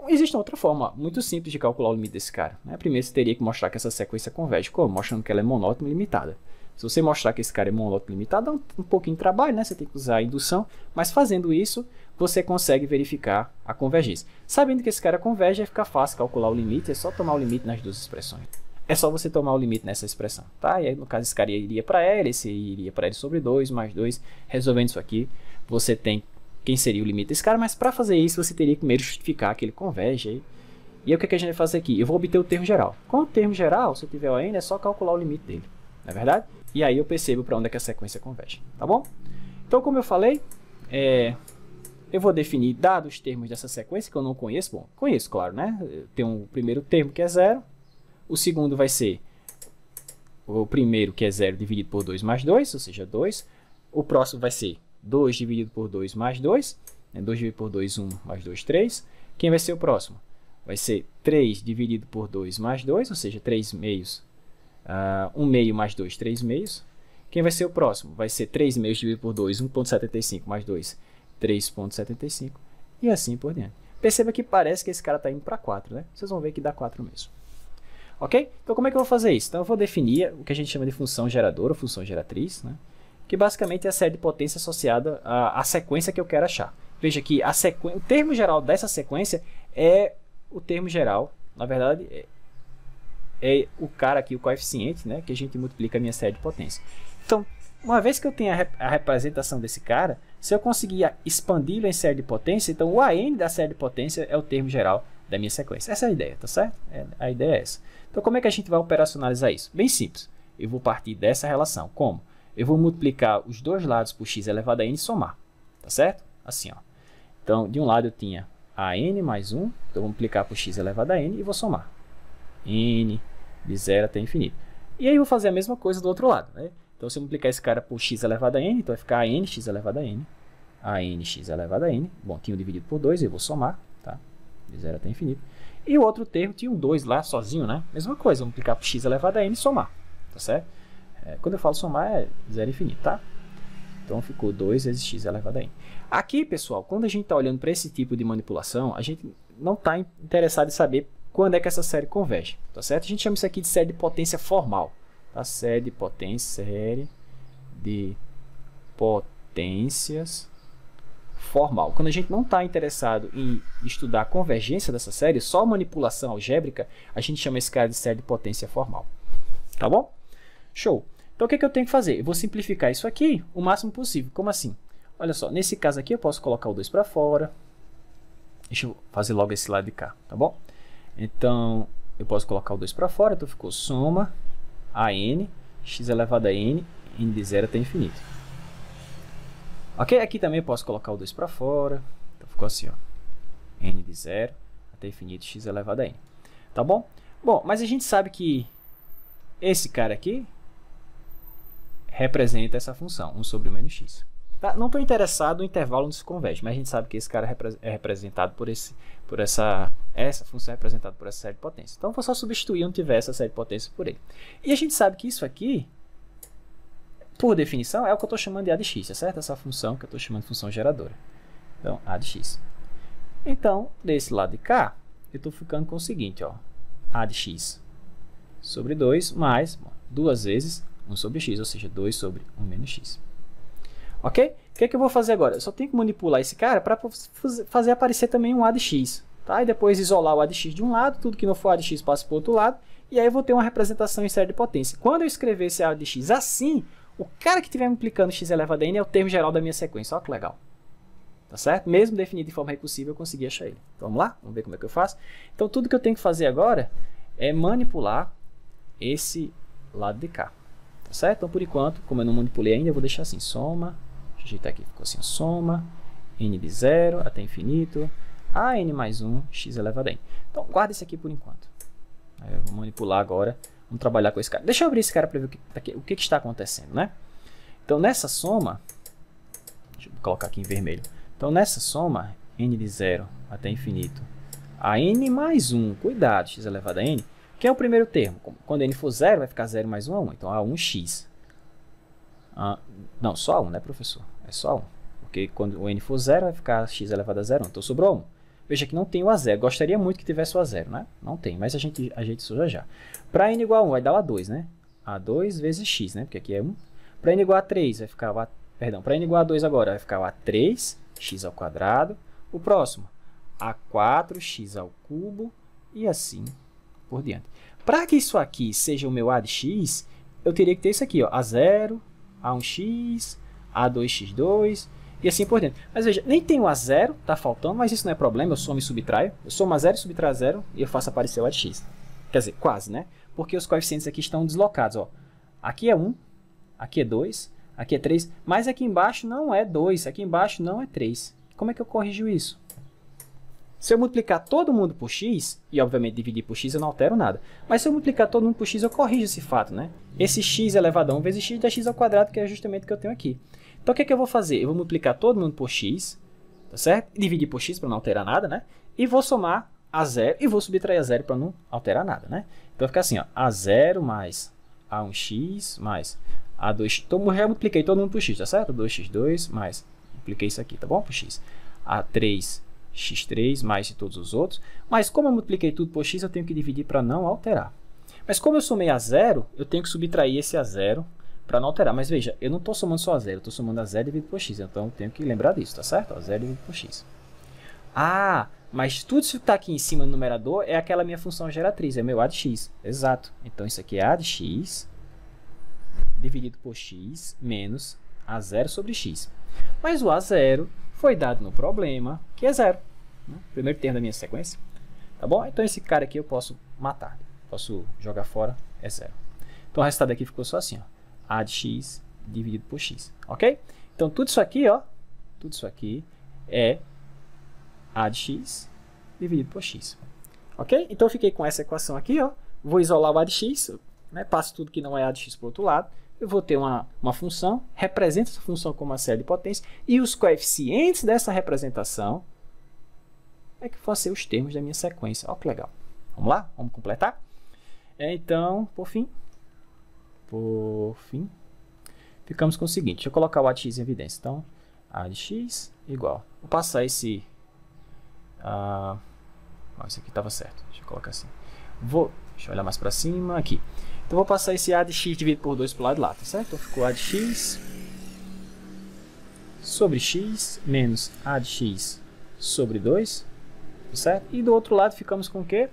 S1: Existe uma outra forma muito simples de calcular o limite desse cara. Né? Primeiro você teria que mostrar que essa sequência converge. Como? Mostrando que ela é monótona e limitada. Se você mostrar que esse cara é monótono e limitado, dá um pouquinho de trabalho, né? Você tem que usar a indução, mas fazendo isso, você consegue verificar a convergência. Sabendo que esse cara converge, vai ficar fácil calcular o limite, é só tomar o limite nas duas expressões. É só você tomar o limite nessa expressão, tá? E aí, no caso, esse cara iria para L, esse iria para L sobre 2, mais 2. Resolvendo isso aqui, você tem quem seria o limite desse cara, mas para fazer isso, você teria que primeiro justificar que ele converge. E aí, o que a gente vai fazer aqui? Eu vou obter o termo geral. Com o termo geral, se eu tiver o N, é só calcular o limite dele, não é verdade? E aí eu percebo para onde é que a sequência converge, tá bom? Então, como eu falei, eu vou definir, dados os termos dessa sequência, que eu não conheço. Bom, conheço, claro, né? Tem um primeiro termo que é 0, o segundo vai ser o primeiro que é 0 dividido por 2 mais 2, ou seja, 2. O próximo vai ser 2 dividido por 2 mais 2, né? 2 dividido por 2, 1, mais 2, 3. Quem vai ser o próximo? Vai ser 3 dividido por 2 mais 2, ou seja, 3 meios. 1 meio mais 2, 3 meios. Quem vai ser o próximo? Vai ser 3 meios dividido por 2, 1,75 mais 2, 3,75. E assim por diante. Perceba que parece que esse cara está indo para 4, né? Vocês vão ver que dá 4 mesmo. Ok? Então, como é que eu vou fazer isso? Então, eu vou definir o que a gente chama de função geradora, ou função geratriz, né? Que basicamente é a série de potência associada à sequência que eu quero achar. Veja que o termo geral dessa sequência é o termo geral, na verdade, é o cara aqui, o coeficiente, né, que a gente multiplica a minha série de potência. Então, uma vez que eu tenho a representação desse cara, se eu conseguir expandi-lo em série de potência, então o AN da série de potência é o termo geral da minha sequência. Essa é a ideia, tá certo? A ideia é essa. Então, como é que a gente vai operacionalizar isso? Bem simples. Eu vou partir dessa relação. Como? Eu vou multiplicar os dois lados por x elevado a n e somar. Tá certo? Assim, ó. Então, de um lado eu tinha a n mais 1, então eu vou multiplicar por x elevado a n e vou somar. N de 0 até infinito. E aí eu vou fazer a mesma coisa do outro lado, né? Então, se eu multiplicar esse cara por x elevado a n, então vai ficar a nx elevado a n, nx elevado a n. Bom, tinha dividido por 2, eu vou somar, tá? De 0 até infinito. E o outro termo tinha um 2 lá, sozinho, né? Mesma coisa, vou multiplicar por x elevado a n e somar, tá certo? Quando eu falo somar, é 0 infinito, tá? Então, ficou 2 vezes x elevado a n. Aqui, pessoal, quando a gente está olhando para esse tipo de manipulação, a gente não está interessado em saber quando é que essa série converge, tá certo? A gente chama isso aqui de série de potência formal, tá? Série de potências formal. Quando a gente não está interessado em estudar a convergência dessa série, só manipulação algébrica, a gente chama esse cara de série de potência formal, tá bom? Show! Então, o que eu tenho que fazer? Eu vou simplificar isso aqui o máximo possível. Como assim? Olha só, nesse caso aqui eu posso colocar o 2 para fora. Deixa eu fazer logo esse lado de cá, tá bom? Então, eu posso colocar o 2 para fora, então ficou soma a n, x elevado a n, n de 0 até infinito. Ok? Aqui também eu posso colocar o 2 para fora, então ficou assim, ó, n de 0 até infinito, x elevado a n. Tá bom? Bom, mas a gente sabe que esse cara aqui representa essa função, 1 sobre o menos x. Tá? Não estou interessado no intervalo onde se converge, mas a gente sabe que esse cara é representado essa função é representada por essa série de potência. Então, eu vou só substituir onde tiver essa série de potência por ele. E a gente sabe que isso aqui, por definição, é o que eu estou chamando de a de x, tá certo? Essa função que eu estou chamando de função geradora. Então, a de x. Então, desse lado de cá, eu estou ficando com o seguinte, ó, a de x sobre 2 mais 2 vezes 1 sobre x, ou seja, 2 sobre 1 menos x. Ok? O que é que eu vou fazer agora? Eu só tenho que manipular esse cara para fazer aparecer também um a de x. Tá? E depois isolar o A de x de um lado, tudo que não for A de x passa para o outro lado, e aí eu vou ter uma representação em série de potência. Quando eu escrever esse A de x assim, o cara que estiver multiplicando x elevado a n é o termo geral da minha sequência. Olha que legal. Tá certo? Mesmo definido de forma recursiva, eu consegui achar ele. Então, vamos lá? Vamos ver como é que eu faço? Então, tudo que eu tenho que fazer agora é manipular esse lado de cá. Tá certo? Então, por enquanto, como eu não manipulei ainda, eu vou deixar assim, soma, deixa eu ajeitar aqui, ficou assim, soma, n de 0 até infinito, a n mais 1, x elevado a n. Então, guarda isso aqui por enquanto. Aí eu vou manipular agora, vamos trabalhar com esse cara. Deixa eu abrir esse cara para ver o que está acontecendo, né? Então, nessa soma, deixa eu colocar aqui em vermelho. Então, nessa soma, n de 0 até infinito, a n mais 1, cuidado, x elevado a n, que é o primeiro termo. Quando n for 0, vai ficar 0 mais 1 a 1. Então, a 1x. Não, só 1, né, professor? É só 1. Porque quando o n for 0, vai ficar x elevado a 0, 1. Então, sobrou 1. Veja que não tem o A0. Gostaria muito que tivesse o A0, né? Não tem, mas a gente ajeita isso já já. Para n igual a 1, vai dar o A2, né? A2 vezes x, né? Porque aqui é 1. Para n igual a 3, vai ficar o A... Perdão, para n igual a 2 agora, vai ficar o A3, x ao quadrado. O próximo, A4, x ao cubo. E assim por diante. Para que isso aqui seja o meu A de x, eu teria que ter isso aqui, ó, A0, A1x, A2x2 e assim por diante. Mas veja, nem tem o A0, tá faltando, mas isso não é problema, eu somo e subtraio. Eu somo A0 e subtraio A0 e eu faço aparecer o A de x. Quer dizer, quase, né? Porque os coeficientes aqui estão deslocados, ó. Aqui é 1, aqui é 2, aqui é 3, mas aqui embaixo não é 2, aqui embaixo não é 3. Como é que eu corrijo isso? Se eu multiplicar todo mundo por x, e obviamente dividir por x eu não altero nada, mas se eu multiplicar todo mundo por x eu corrijo esse fato, né? Esse x elevado a 1 vezes x dá x ao quadrado, que é justamente o que eu tenho aqui. Então o que é que eu vou fazer? Eu vou multiplicar todo mundo por x, tá certo? E dividir por x para não alterar nada, né? E vou somar a 0 e vou subtrair a 0 para não alterar nada, né? Então vai ficar assim, ó, a0 mais a1x mais a2x. Então eu já multipliquei todo mundo por x, tá certo? 2x2 mais, multipliquei isso aqui, tá bom? Por x. A3x3 mais de todos os outros. Mas como eu multipliquei tudo por x, eu tenho que dividir para não alterar. Mas como eu somei a 0, eu tenho que subtrair esse a 0 para não alterar. Mas veja, eu não estou somando só a 0, eu estou somando a 0 dividido por x. Então eu tenho que lembrar disso, tá certo? A 0 dividido por x. Ah, mas tudo isso que está aqui em cima no numerador é aquela minha função geratriz, é meu a de x. Exato. Então isso aqui é a de x dividido por x menos a 0 sobre x. Mas o a0 foi dado no problema, que é 0. Né? Primeiro termo da minha sequência. Tá bom? Então esse cara aqui eu posso matar. Posso jogar fora, é 0. Então o resultado aqui ficou só assim, ó. A de x dividido por x. Ok? Então tudo isso aqui, ó. Tudo isso aqui é a de x dividido por x. Ok? Então eu fiquei com essa equação aqui, ó. Vou isolar o a de x, né? Passo tudo que não é a de x para o outro lado. Eu vou ter uma função, represento essa função como uma série de potência, e os coeficientes dessa representação é que vão ser os termos da minha sequência. Olha que legal. Vamos lá? Vamos completar? Então, por fim, ficamos com o seguinte. Deixa eu colocar o a de x em evidência. Então, a de x igual. Vou passar esse... esse aqui estava certo. Deixa eu colocar assim. Deixa eu olhar mais para cima. Aqui. Então, vou passar esse a de x dividido por 2 para o lado de lá, tá certo? Então, ficou a de x sobre x menos a de x sobre 2, tá certo? E do outro lado ficamos com o quê?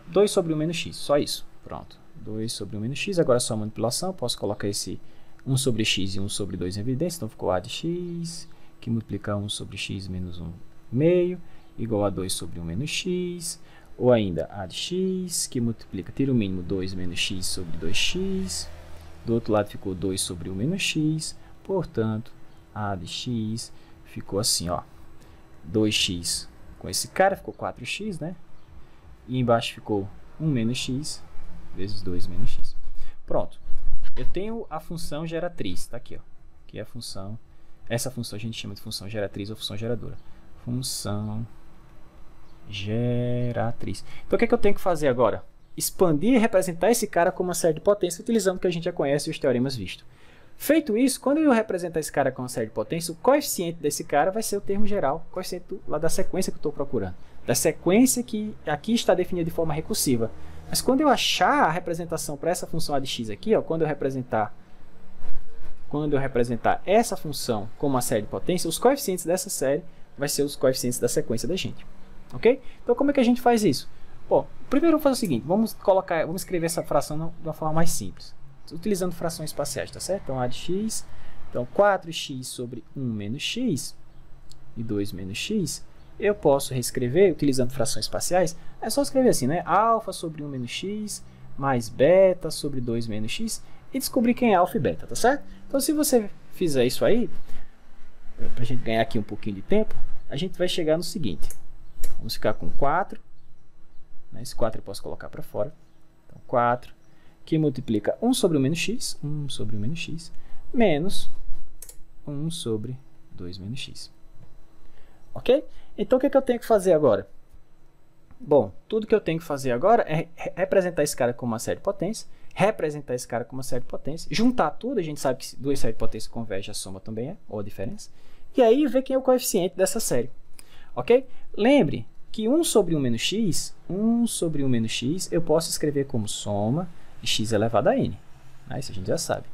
S1: 2 sobre 1 menos x, só isso. Pronto. 2 sobre 1 menos x, agora é só manipulação. Posso colocar esse 1 sobre x e 1 sobre 2 em evidência. Então, ficou a de x, que multiplica 1 sobre x menos 1 meio, igual a 2 sobre 1 menos x. Ou ainda a de x, que multiplica, tira o mínimo 2 menos x sobre 2x. Do outro lado ficou 2 sobre 1 menos x. Portanto, a de x ficou assim, ó. 2x com esse cara, ficou 4x, né? E embaixo ficou 1 menos x vezes 2 menos x. Pronto. Eu tenho a função geratriz, tá aqui, ó. Que é a função... Essa função a gente chama de função geratriz ou função geradora. Função geratriz. Então, o que é que eu tenho que fazer agora? Expandir e representar esse cara como uma série de potência, utilizando o que a gente já conhece e os teoremas vistos. Feito isso, quando eu representar esse cara com uma série de potência, o coeficiente desse cara vai ser o termo geral, o coeficiente lá da sequência que eu estou procurando. Da sequência que aqui está definida de forma recursiva. Mas quando eu achar a representação para essa função a de x aqui, ó, quando eu representar essa função como uma série de potência, os coeficientes dessa série vai ser os coeficientes da sequência da gente. Ok? Então, como é que a gente faz isso? Bom, primeiro vamos fazer o seguinte, vamos escrever essa fração de uma forma mais simples, utilizando frações espaciais, tá certo? Então, a de x, então 4x sobre 1 menos x e 2 menos x, eu posso reescrever utilizando frações espaciais, é só escrever assim, né? Alfa sobre 1 menos x mais beta sobre 2 menos x e descobrir quem é alfa e beta, tá certo? Então, se você fizer isso aí, para a gente ganhar aqui um pouquinho de tempo, a gente vai chegar no seguinte, vamos ficar com 4, né? Esse 4 eu posso colocar para fora, então 4, que multiplica 1 sobre 1 menos x, 1 sobre 1 menos x, menos 1 sobre 2 menos x. Ok? Então, o que eu tenho que fazer agora? Bom, tudo que eu tenho que fazer agora é representar esse cara como uma série de potência, representar esse cara como uma série de potência, juntar tudo, a gente sabe que duas séries de potência convergem, a soma também é, ou a diferença, e aí ver quem é o coeficiente dessa série. Ok? Lembre que 1 sobre 1 menos x, 1 sobre 1 menos x, eu posso escrever como soma de x elevado a n. Isso a gente já sabe.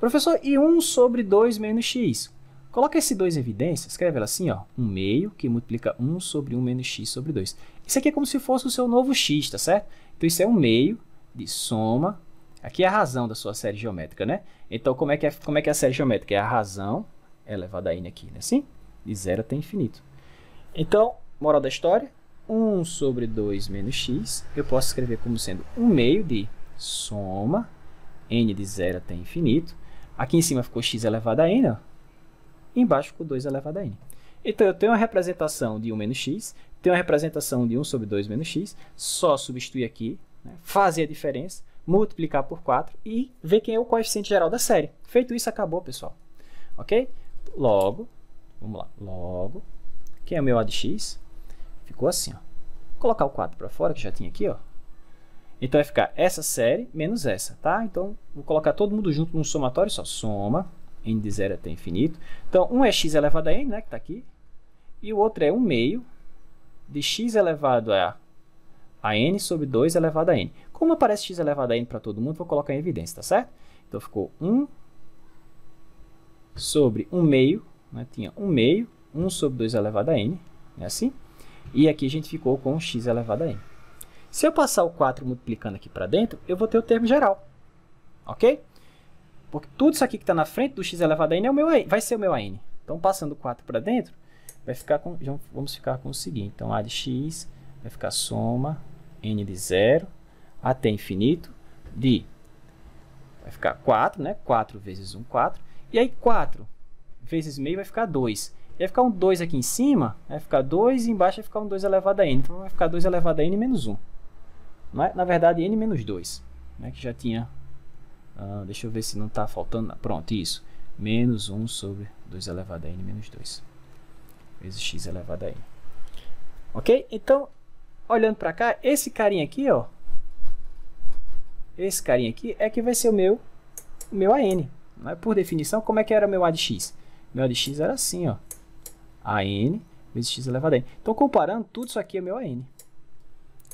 S1: Professor, e 1 sobre 2 menos x? Coloca esse 2 em evidência, escreve ela assim, ó, 1 meio, que multiplica 1 sobre 1 menos x sobre 2. Isso aqui é como se fosse o seu novo x, tá certo? Então, isso é 1 meio de soma. Aqui é a razão da sua série geométrica, né? Então, como é que é a série geométrica? É a razão elevada a n aqui, né? Assim? De 0 até infinito. Então, moral da história, 1 sobre 2 menos x, eu posso escrever como sendo 1 meio de soma, n de 0 até infinito. Aqui em cima ficou x elevado a n, ó. E embaixo ficou 2 elevado a n. Então, eu tenho a representação de 1 menos x, tenho a representação de 1 sobre 2 menos x, só substituir aqui, né, fazer a diferença, multiplicar por 4 e ver quem é o coeficiente geral da série. Feito isso, acabou, pessoal. Ok? Logo, vamos lá, logo, quem é o meu a de x? Ficou assim, ó. Vou colocar o 4 para fora, que já tinha aqui, ó. Então, vai ficar essa série menos essa, tá? Então, vou colocar todo mundo junto num somatório só. Soma, n de 0 até infinito. Então, um é x elevado a n, né, que está aqui. E o outro é 1 meio de x elevado a n sobre 2 elevado a n. Como aparece x elevado a n para todo mundo, vou colocar em evidência, tá certo? Então, ficou 1 sobre 1 meio, né, tinha 1 meio, 1 sobre 2 elevado a n, é assim? E aqui a gente ficou com x elevado a n. Se eu passar o 4 multiplicando aqui para dentro, eu vou ter o termo geral, ok? Porque tudo isso aqui que está na frente do x elevado a n é o meu vai ser o meu an. Então, passando o 4 para dentro, vai ficar com, vamos ficar com o seguinte. Então, a de x vai ficar soma n de 0 até infinito de... Vai ficar 4, né? 4 vezes 1, 4. E aí, 4 vezes meio vai ficar 2. E vai ficar um 2 aqui em cima, vai ficar 2 e embaixo vai ficar um 2 elevado a n. Então, vai ficar 2 elevado a n menos 1. Não é? Na verdade, n menos 2, né? Que já tinha... deixa eu ver se não está faltando. Pronto, isso. Menos 1 sobre 2 elevado a n menos 2. Vezes x elevado a n. Ok? Então, olhando para cá, esse carinha aqui, ó. Esse carinha aqui é que vai ser o meu an. Não é? Por definição, como é que era o meu a de x? Meu a de x era assim, ó. an vezes x elevado a n. Então, comparando, tudo isso aqui é meu an.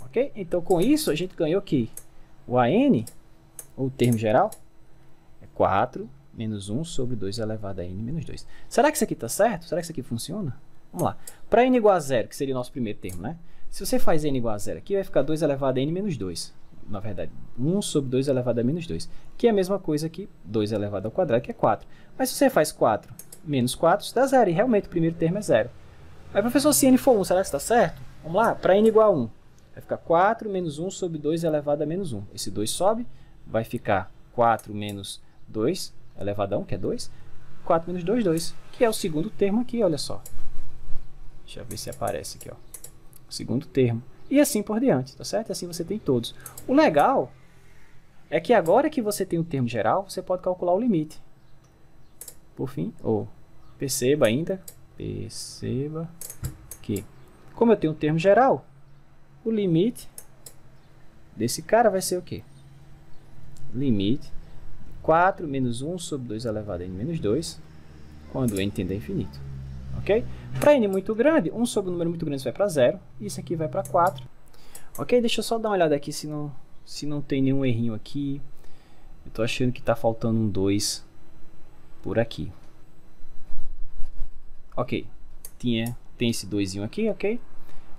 S1: Ok? Então, com isso, a gente ganhou que o an... o termo geral é 4 menos 1 sobre 2 elevado a n menos 2. Será que isso aqui está certo? Será que isso aqui funciona? Vamos lá. Para n igual a 0, que seria o nosso primeiro termo, né? Se você faz n igual a 0 aqui, vai ficar 2 elevado a n menos 2. Na verdade, 1 sobre 2 elevado a menos 2. Que é a mesma coisa que 2 elevado ao quadrado, que é 4. Mas se você faz 4 menos 4, isso dá 0. E realmente o primeiro termo é 0. Mas, professor, se n for 1, será que está certo? Vamos lá. Para n igual a 1, vai ficar 4 menos 1 sobre 2 elevado a menos 1. Esse 2 sobe. Vai ficar 4 menos 2 elevado a 1, que é 2. 4 menos 2, 2. Que é o segundo termo aqui, olha só. Deixa eu ver se aparece aqui, ó. O segundo termo. E assim por diante, tá certo? E assim você tem todos. O legal é que agora que você tem o termo geral, você pode calcular o limite. Por fim, perceba que, como eu tenho um termo geral, o limite desse cara vai ser o quê? Limite 4 menos 1 sobre 2 elevado a n menos 2, quando n tende a infinito. Ok? Para n muito grande, 1 sobre um número muito grande vai para 0, e isso aqui vai para 4. Ok? Deixa eu só dar uma olhada aqui se não tem nenhum errinho aqui. Eu estou achando que está faltando um 2 por aqui. Ok. Tem esse 2zinho aqui, ok?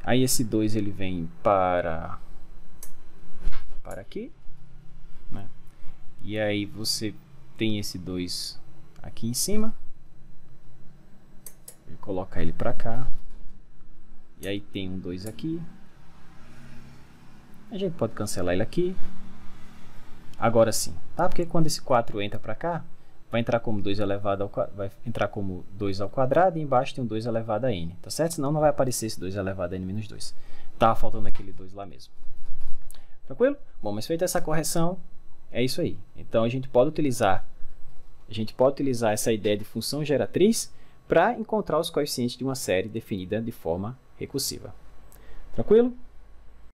S1: Aí esse 2 ele vem para aqui, né? E aí você tem esse 2 aqui em cima. Vou colocar ele para cá. E aí tem um 2 aqui. A gente pode cancelar ele aqui. Agora sim, tá? Porque quando esse 4 entra para cá, vai entrar como 2 elevado ao quadrado, vai entrar como 2 ao quadrado e embaixo tem um 2 elevado a n, tá certo? Senão não vai aparecer esse 2 elevado a n menos 2. Tá faltando aquele 2 lá mesmo. Tranquilo? Bom, mas feita essa correção, é isso aí. Então a gente pode utilizar essa ideia de função geratriz para encontrar os coeficientes de uma série definida de forma recursiva. Tranquilo?